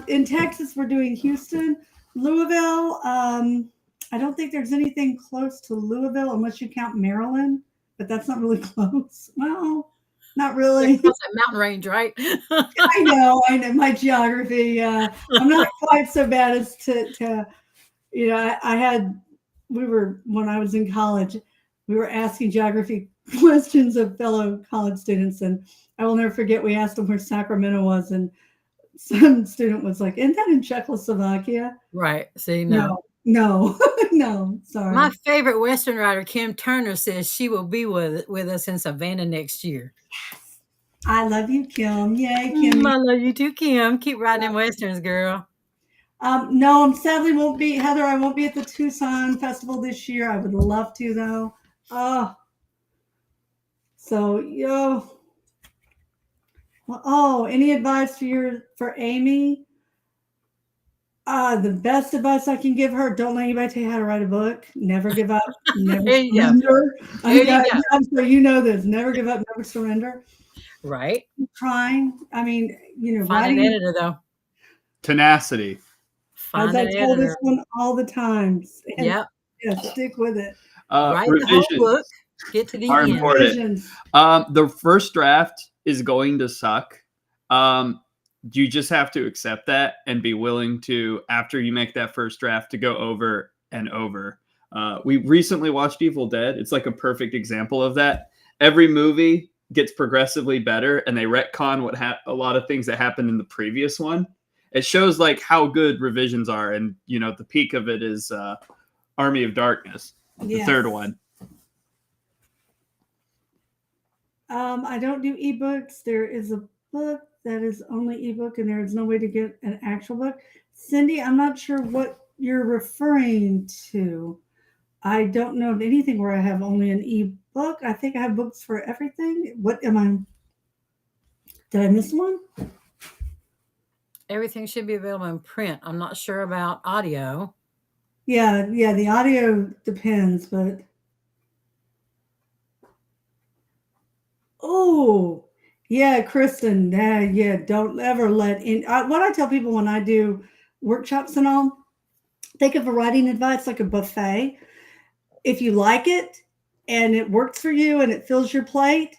In Texas, we're doing Houston, Louisville. I don't think there's anything close to Louisville unless you count Maryland, but that's not really close. Well, not really. That's that mountain range, right? I know my geography. I'm not quite so bad as to when I was in college, we were asking geography questions of fellow college students, and I will never forget, we asked them where Sacramento was, and some student was like, isn't that in Czechoslovakia? Right. See, no, sorry. My favorite Western writer, Kim Turner, says she will be with us in Savannah next year. Yes. I love you, Kim. Yay, Kim. I love you too, Kim. Keep writing Westerns, girl. No, sadly won't be, Heather, I won't be at the Tucson Festival this year. I would love to, though. Any advice for Amy? The best advice I can give her: don't let anybody tell you how to write a book. Never give up. Never surrender. I'm sure you know this. Never give up. Never surrender. Right. Keep trying. I mean, find an editor though. Tenacity. As I tell this one all the time. Yeah. Stick with it. Write the whole book. Get to the end. Important. The first draft is going to suck. You just have to accept that and be willing to, after you make that first draft, to go over and over. We recently watched Evil Dead. It's like a perfect example of that. Every movie gets progressively better, and they retcon a lot of things that happened in the previous one. It shows how good revisions are, and the peak of it is Army of Darkness, the third one. I don't do ebooks. There is a book that is only ebook, and there is no way to get an actual book. Cindy, I'm not sure what you're referring to. I don't know of anything where I have only an ebook. I think I have books for everything. What am I? Did I miss one? Everything should be available in print. I'm not sure about audio. Yeah, the audio depends, but oh, yeah, Kristen, yeah, don't ever let in. What I tell people when I do workshops and all, think of a writing advice like a buffet. If you like it and it works for you and it fills your plate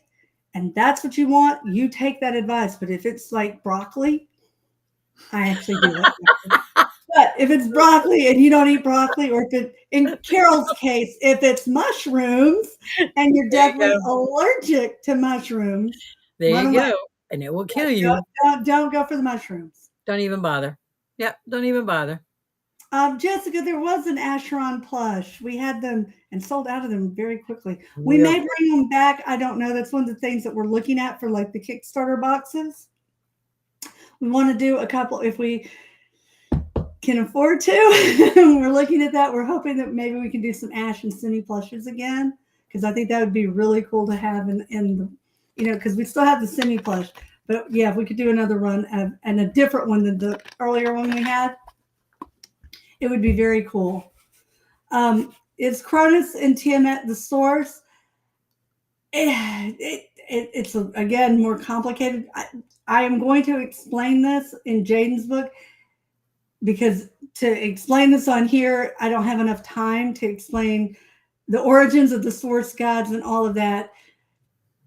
and that's what you want, you take that advice. But if it's like broccoli, I actually do like broccoli. But if it's broccoli and you don't eat broccoli, or if it, in Carol's case, if it's mushrooms and you're definitely allergic to mushrooms, there you away. go. And it will kill you. Don't go for the mushrooms. Don't even bother. Yep, don't even bother. Jessica, there was an Acheron plush. We had them and sold out of them very quickly. We may bring them back. I don't know. That's one of the things that we're looking at for like the Kickstarter boxes. We want to do a couple if we can afford to. We're looking at that. We're hoping that maybe we can do some Ash and Cindy plushes again, because I think that would be really cool to have in the, because we still have the Cindy plush. But yeah, if we could do another run and a different one than the earlier one we had, it would be very cool. Is Cronus and Tiamat the source? It's again more complicated. I am going to explain this in Jaden's book, because to explain this on here, I don't have enough time to explain the origins of the source gods and all of that.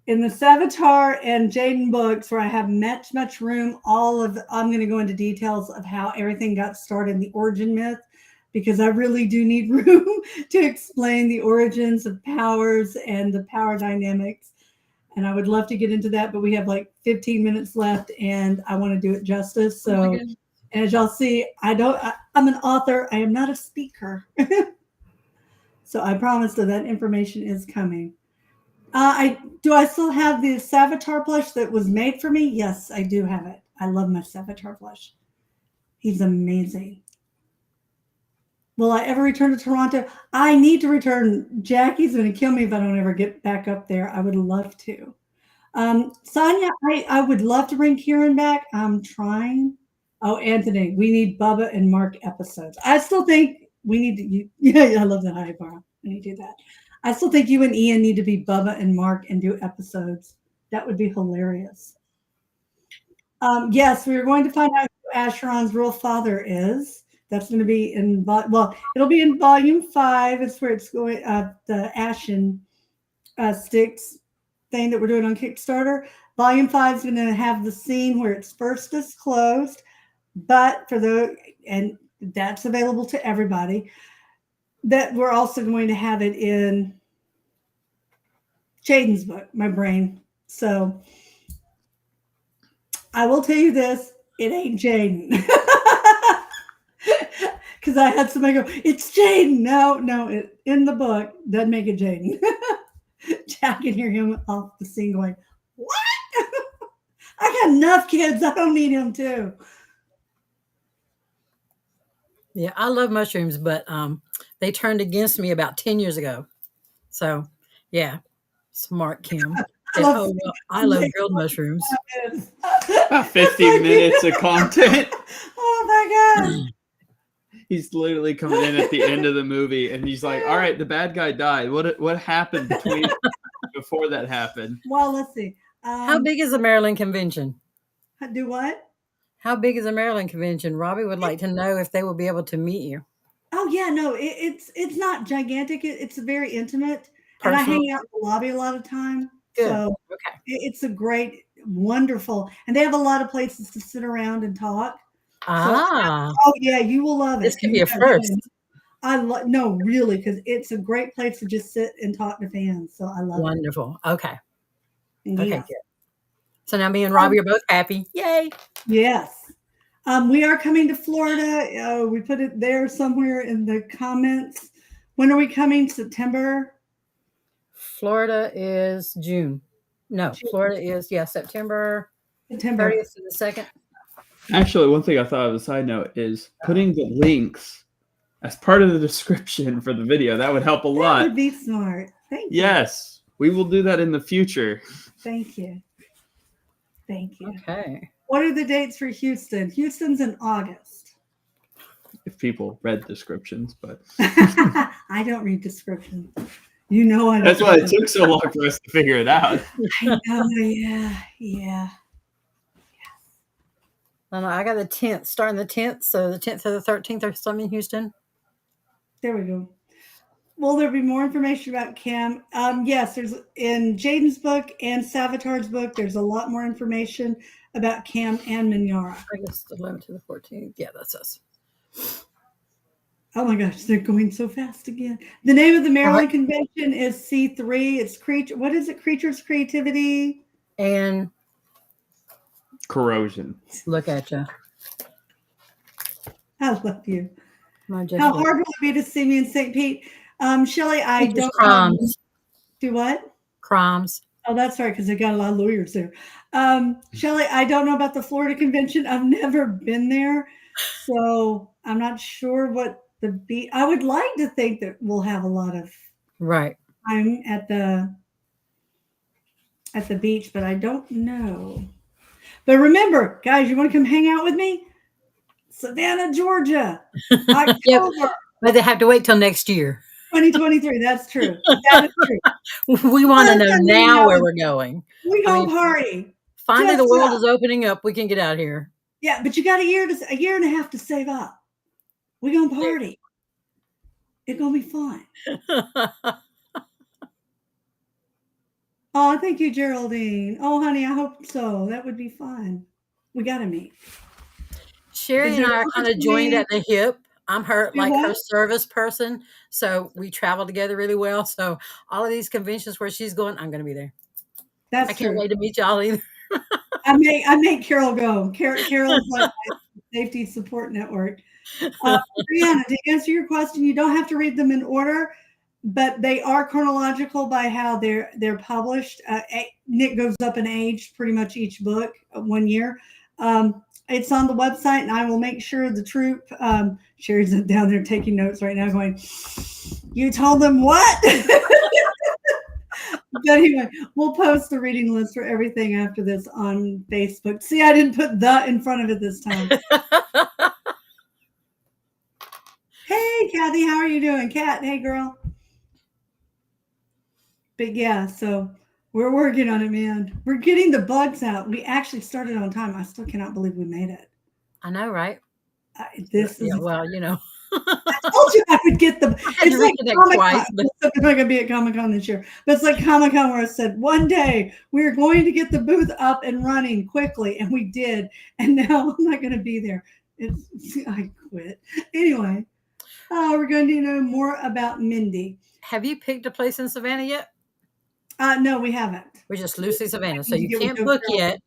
In the Savitar and Jaden books, where I have much room, I'm going to go into details of how everything got started in the origin myth, because I really do need room to explain the origins of powers and the power dynamics. And I would love to get into that, but we have like 15 minutes left and I want to do it justice. So, as y'all see, I'm an author. I am not a speaker. So I promise that information is coming. Do I still have the Savitar plush that was made for me? Yes, I do have it. I love my Savitar plush. He's amazing. Will I ever return to Toronto? I need to return. Jackie's going to kill me if I don't ever get back up there. I would love to. Sonia, I would love to bring Kieran back. I'm trying. Oh, Anthony, we need Bubba and Mark episodes. I still think we need to. Yeah, I love that. Hi, Bar. When you do that, I still think you and Ian need to be Bubba and Mark and do episodes. That would be hilarious. Yes, we are going to find out who Acheron's real father is. That's going to be it'll be in volume 5. It's where it's going, the Ashen sticks thing that we're doing on Kickstarter. Volume 5 is going to have the scene where it's first disclosed, but and that's available to everybody. That we're also going to have it in Jaden's book, My Brain. So I will tell you this, it ain't Jaden. Because I had somebody go, it's Jaden. No, in the book, doesn't make it Jaden. Jack can hear him off the scene going, what? I got enough kids. I don't need him too. Yeah, I love mushrooms, but they turned against me about 10 years ago. So, yeah, smart Kim. I love grilled mushrooms. 50 minutes of content. Oh my God. He's literally coming in at the end of the movie and he's like, all right, the bad guy died. What happened before that happened? Well, let's see. How big is the Maryland convention? Do what? How big is the Maryland convention? Robbie would like to know if they will be able to meet you. Oh yeah, no, it's not gigantic. It's very intimate. Personal. And I hang out in the lobby a lot of time. Good. So okay. It's a great, wonderful, and they have a lot of places to sit around and talk. Ah. So, oh yeah, you will love it. This could be a first. No, really, because it's a great place to just sit and talk to fans. So I love it. Wonderful. Okay. Yeah. Okay, good. So now me and Robbie are both happy. Yay. Yes. We are coming to Florida. We put it there somewhere in the comments. When are we coming? September? Florida is June. No, Florida is, September 30th to the 2nd. Actually, one thing I thought of a side note is putting the links as part of the description for the video. That would help a lot. That would be smart. Thank you. Yes, we will do that in the future. Thank you. Thank you. Okay. What are the dates for Houston? Houston's in August. If people read descriptions, but I don't read descriptions. You know I don't. That's why it took so long for us to figure it out. I know, yeah. No, I got the 10th, starting the 10th. So the 10th to the 13th or something in Houston. There we go. Will there be more information about Cam? Yes, there's in Jaden's book and Savatar's book, there's a lot more information about Cam and Minyara. August 11th to the 14th. Yeah, that's us. Oh my gosh, they're going so fast again. The name of the Maryland convention is C3. It's creature. What is it? Creatures, creativity, and corrosion. Look at you. I love you. How hard will it be to see me in St. Pete? Shelley, I don't know. Do what? Crimes. Oh, that's right, because they got a lot of lawyers there. Shelley, I don't know about the Florida convention. I've never been there, so I'm not sure what the beach. I would like to think that we'll have a lot of time at the beach, but I don't know. But remember, guys, you want to come hang out with me? Savannah, Georgia, October. Yep. But they have to wait till next year. 2023. That's true. That is true. We want to know now where we're going. We gonna party. Finally, the world is opening up. We can get out here. Yeah, but you got a year and a half to save up. We gonna party. It's gonna be fun. Oh, thank you, Geraldine. Oh, honey, I hope so. That would be fun. We gotta meet. Sherry and I are kind of joined at the hip. I'm her service person, so we travel together really well. So all of these conventions where she's going, I'm going to be there. I can't wait to meet y'all either. I make Carol go. Carol's like my safety support network. Brianna, to answer your question, you don't have to read them in order, but they are chronological by how they're published. Nick goes up in age pretty much each book 1 year. It's on the website, and I will make sure the troop. Sherry's down there taking notes right now, going, "You told them what?" But anyway, we'll post the reading list for everything after this on Facebook. See, I didn't put "the" in front of it this time. Hey, Kathy, how are you doing, Kat? Hey, girl. But yeah, so. We're working on it, man. We're getting the bugs out. We actually started on time. I still cannot believe we made it. I know, right? Well, you know. I told you I would get the. It's like Comic-Con. It's not going to be at Comic-Con this year, but it's like Comic-Con where I said one day we're going to get the booth up and running quickly, and we did. And now I'm not going to be there. I quit. Anyway, we're going to know more about Mindy. Have you picked a place in Savannah yet? No, we haven't. We're just loosely Savannah, so you can't book yet.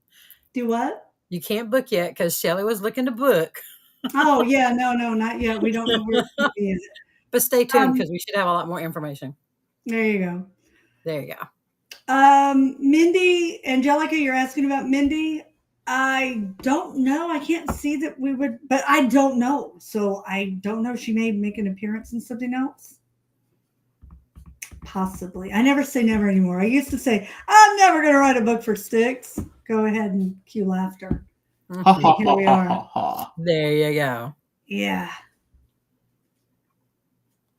Do what? You can't book yet because Shelley was looking to book. Oh yeah, no, not yet. We don't know where it's going to be. But stay tuned because we should have a lot more information. There you go. There you go. Mindy, Angelica, you're asking about Mindy. I don't know. I can't see that we would, but I don't know. So I don't know. She may make an appearance in something else. Possibly. I never say never anymore. I used to say, I'm never going to write a book for Sticks. Go ahead and cue laughter. Here we are. There you go. Yeah.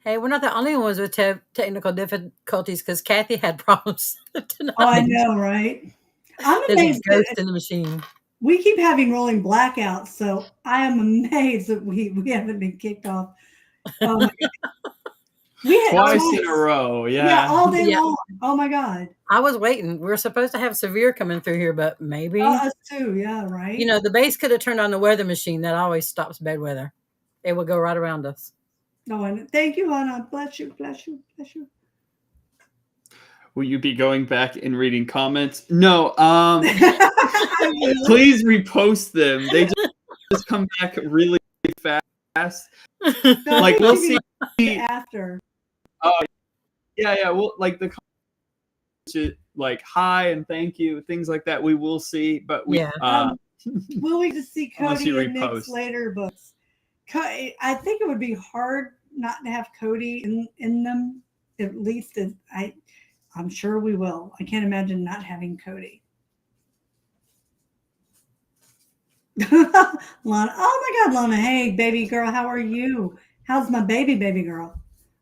Hey, we're not the only ones with technical difficulties because Kathy had problems tonight. Oh, I know, right? I'm amazed. There's a ghost in the machine. We keep having rolling blackouts, so I am amazed that we haven't been kicked off. Oh my God. We had twice in a row, yeah, all day long. Oh my God! I was waiting. We were supposed to have severe coming through here, but maybe us too. Yeah, right. You know, the base could have turned on the weather machine. That always stops bad weather. It would go right around us. No, and thank you, Anna. Bless you, bless you, bless you. Will you be going back and reading comments? No. Please repost them. They just come back really fast. Like we'll see after. Oh, yeah. Well, like the comments, like hi and thank you, things like that, we will see. But we will we just see unless you Cody and repost. Nick's later books? I think it would be hard not to have Cody in them. At least I'm sure we will. I can't imagine not having Cody. Lana, oh my God, Lana, hey, baby girl, how are you? How's my baby girl?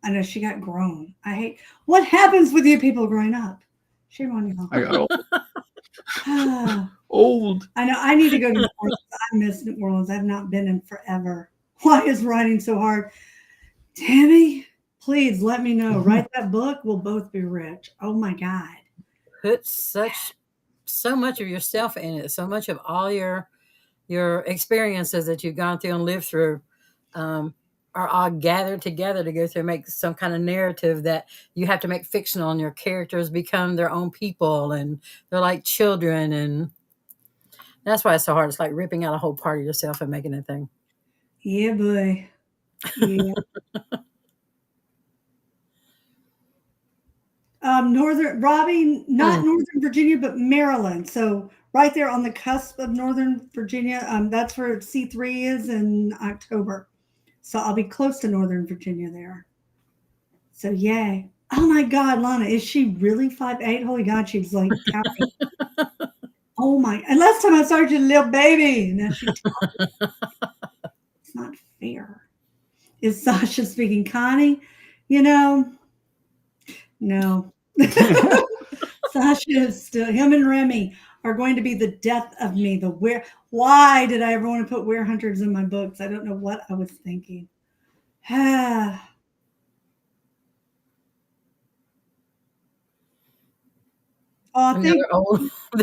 I know she got grown. What happens with you people growing up? Shame on you. I got old. Old. I know. I need to go to New Orleans. I miss New Orleans. I've not been in forever. Why is writing so hard? Tammy, please let me know. Write that book. We'll both be rich. Oh my God. Put so much of yourself in it. So much of all your experiences that you've gone through and lived through are all gathered together to go through and make some kind of narrative that you have to make fictional, and your characters become their own people and they're like children. And that's why it's so hard. It's like ripping out a whole part of yourself and making a thing. Yeah, boy. Yeah. Not Northern Virginia, but Maryland. So right there on the cusp of Northern Virginia. That's where C3 is in October. So I'll be close to Northern Virginia there. So yay. Oh my God, Lana, is she really 5'8"? Holy God, she's like towering. Oh my, and last time I saw her, she was a little baby. Now she's It's not fair. Is Sasha speaking? Connie? No. Sasha is still, him and Remy are going to be the death of me. Why did I ever want to put Were Hunters in my books? I don't know what I was thinking. They're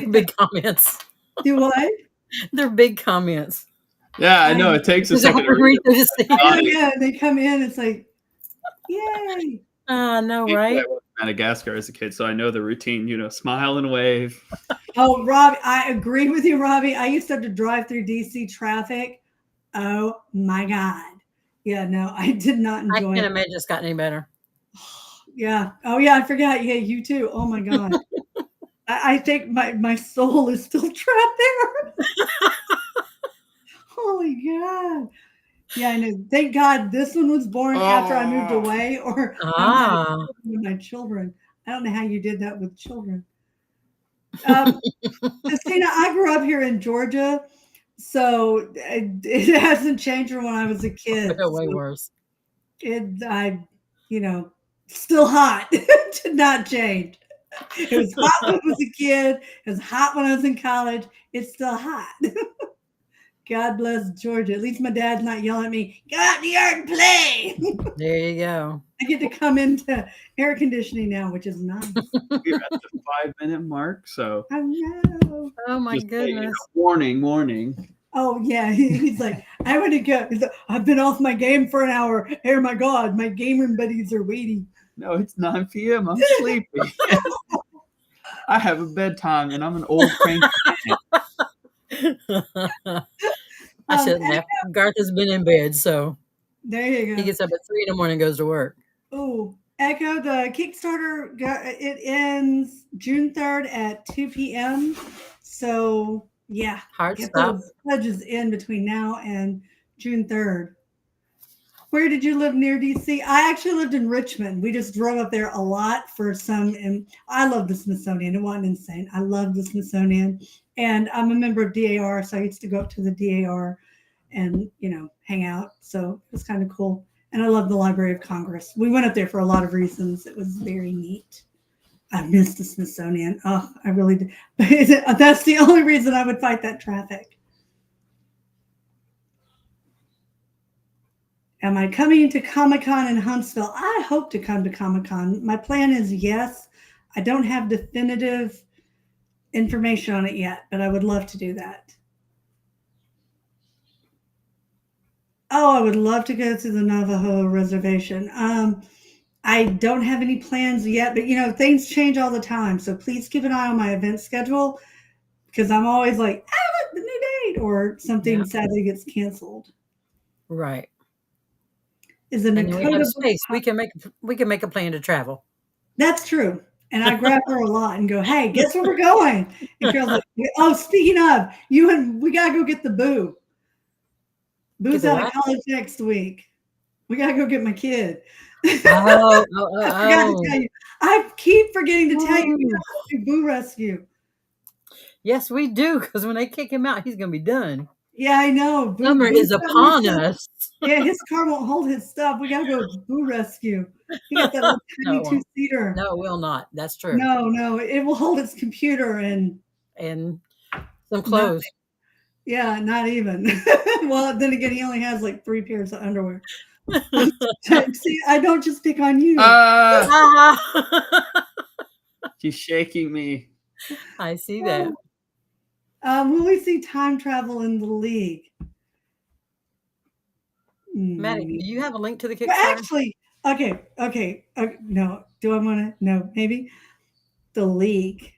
big comments. Do what? They're big comments. Yeah, I know. It takes a second to read. Yeah, they come in. It's like, yay. No, right? I went to Madagascar as a kid, so I know the routine, smile and wave. Oh, Robbie, I agree with you, Robbie. I used to have to drive through DC traffic. Oh, my God. Yeah, no, I did not enjoy it. I can't imagine it's gotten any better. Yeah. Oh, yeah, I forgot. Yeah, you too. Oh, my God. I think my soul is still trapped there. Holy God. Yeah, I know. Thank God this one was born after I moved away, or with my children. I don't know how you did that with children. Christina, I grew up here in Georgia, so it hasn't changed from when I was a kid. Way worse. Still hot. It did not change. It was hot when I was a kid. It was hot when I was in college. It's still hot. God bless Georgia. At least my dad's not yelling at me, go out in the yard and play. There you go. I get to come into air conditioning now, which is nice. We're at the 5-minute mark, so. I know. Oh, my goodness. Warning. Oh, yeah. He's like, I want to go. He's like, I've been off my game for an hour. Oh, my God. My gamer buddies are waiting. No, it's 9 p.m. I'm sleepy. I have a bedtime, and I'm an old cranky man. I shouldn't have. Garth has been in bed, so there you go. He gets up at 3 a.m. and goes to work. Oh, Echo, the Kickstarter, it ends June 3rd at 2 p.m. So, yeah. Hard get stop. those pledges in between now and June 3rd. Where did you live near DC? I actually lived in Richmond. We just drove up there a lot for some, and I love the Smithsonian. It wasn't insane. I love the Smithsonian, and I'm a member of DAR, so I used to go up to the DAR and, hang out. So it was kind of cool. And I love the Library of Congress. We went up there for a lot of reasons. It was very neat. I missed the Smithsonian. Oh, I really did. That's the only reason I would fight that traffic. Am I coming to Comic-Con in Huntsville? I hope to come to Comic-Con. My plan is yes. I don't have definitive information on it yet, but I would love to do that. Oh, I would love to go to the Navajo reservation. I don't have any plans yet, but things change all the time. So please keep an eye on my event schedule, because I'm always like, look, the new date, or something sadly gets canceled. Right. Is an and we have space. We can make a plan to travel. That's true. And I grab her a lot and go, hey, guess where we're going? And Carol's like, oh, speaking of, we got to go get the boo. Boo's out of college next week. We got to go get my kid. I forgot to tell you. I keep forgetting to tell you we got to do boo rescue. Yes, we do, because when they kick him out, he's going to be done. Yeah, I know. Summer is upon us. Yeah, his car won't hold his stuff. We got to go boo rescue. He got that little tiny two-seater. No, it will not. That's true. No. It will hold its computer and some clothes. Nothing. Yeah, not even. Well, then again, he only has like 3 pairs of underwear. See, I don't just pick on you. She's shaking me. I see that. Will we see time travel in the league? Maddie, do you have a link to the Kickstarter? Well, actually, okay. No, do I want to? No, maybe the league.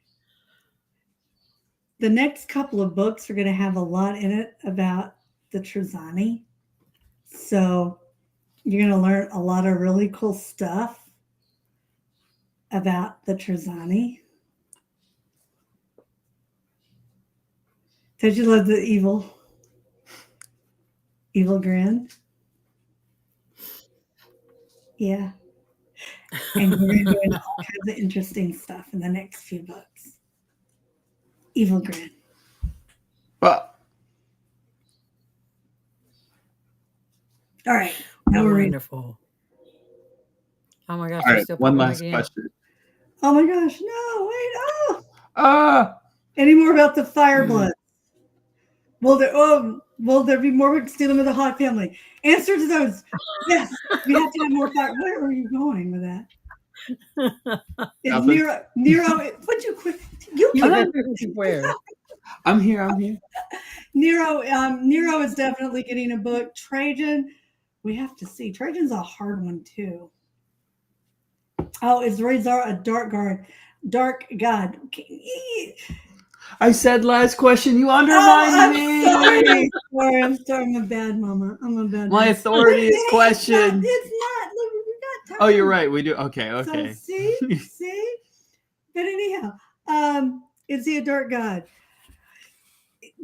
The next couple of books are going to have a lot in it about the Trezani. So you're going to learn a lot of really cool stuff about the Trezani. Did you love the evil grin? Yeah. And we're going to do all kinds of interesting stuff in the next few books. Evil grin. Well, all right. Now we're wonderful. Oh my gosh. All right, one last question. Oh my gosh. No, wait. Any more about the Fireblood? Will there be more books dealing with the Hawk family? Answer to those. Yes. We have to have more fire. Where are you going with that? Is Nero, would you quit? Where? I'm here. Nero is definitely getting a book. Trajan, we have to see. Trajan's a hard one too. Oh, is Razor a dark god? I said last question. You undermined me. Sorry, I'm a bad mama. I'm a bad. My authority is questioned. It's not. Look, we got time. Oh, you're right. We do. Okay. So, see. But anyhow, is he a dark god?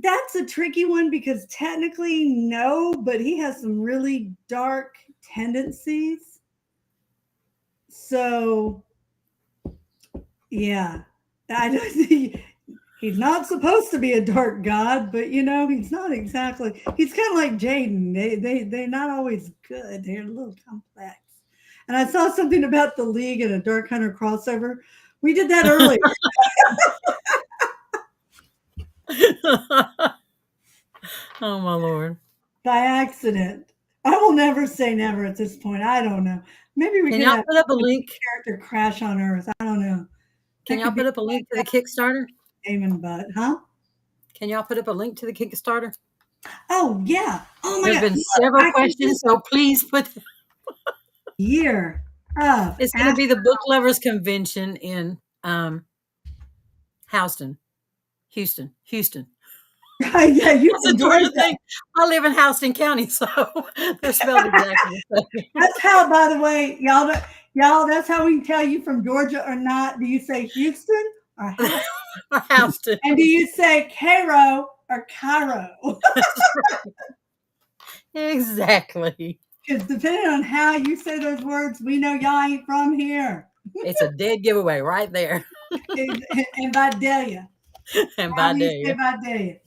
That's a tricky one because technically no, but he has some really dark tendencies. So, yeah, I don't think he's not supposed to be a dark god, but he's not exactly. He's kind of like Jaden. They're not always good. They're a little complex. And I saw something about the League and a Dark Hunter crossover. We did that earlier. Oh my Lord. By accident. I will never say never at this point. I don't know. Maybe we can y'all put up a link. Character crash on Earth. I don't know. Can y'all put up a link to the Kickstarter? Amen, butt, huh? Can y'all put up a link to the Kickstarter? Oh yeah. Oh my God. There's been several questions, so please put. Year. It's going to be the Book Lovers Convention in Houston. Yeah, Houston, Georgia. I live in Houston County, so they're spelled exactly the same. That's how, by the way, y'all, that's how we can tell you from Georgia or not. Do you say Houston or Houston? Or Houston? And do you say Cairo or Cairo? Exactly. Because depending on how you say those words, we know y'all ain't from here. It's a dead giveaway right there. And by Delia. And by Delia.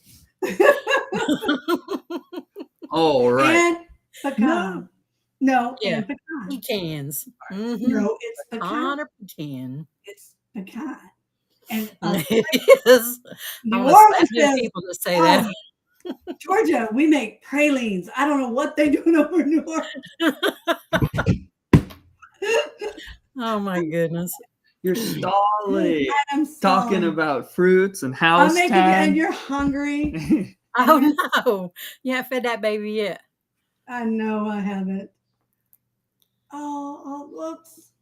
All right. And pecan. No, yeah. and pecan. Pecans. Mm-hmm. No, it's pecan. Or pecan. It's pecan. And New Orleans people to say that. Georgia, we make pralines. I don't know what they're doing over in New Orleans. Oh my goodness. You're stalling. I'm talking about fruits and house and you're hungry. Oh no. You haven't fed that baby yet. I know I haven't. Oh, whoops.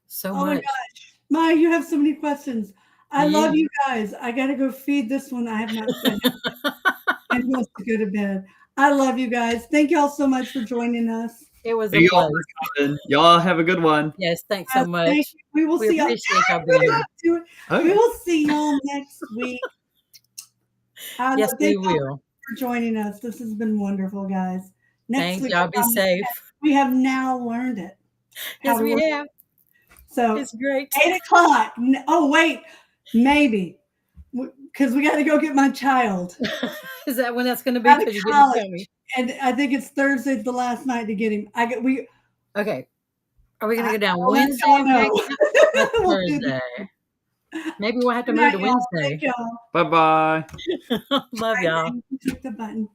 So much. My gosh. Maya, you have so many questions. I love you guys. I got to go feed this one. I have not fed him. And he wants to go to bed. I love you guys. Thank y'all so much for joining us. It was a Thank y'all pleasure. for coming. Y'all have a good one. Yes, thanks so much. Thank you. We will see y'all. appreciate y'all being here. We will see y'all next week. Yes, we Thank y'all will. for joining us. This has been wonderful, guys. Next Thanks. week, Y'all be safe. we have now learned it. Yes, we have. So it's great. 8:00. Oh, wait, maybe because we got to go get my child. Is that when that's going to be? Out of Because you didn't tell college. me. And I think it's Thursday's the last night to get him. Okay. Are we going to go down I'll let Wednesday y'all and know. back up? We'll do Thursday? Maybe we'll have to Good move night, to y'all. Wednesday. Thank y'all. Bye bye. Love y'all. Click the button.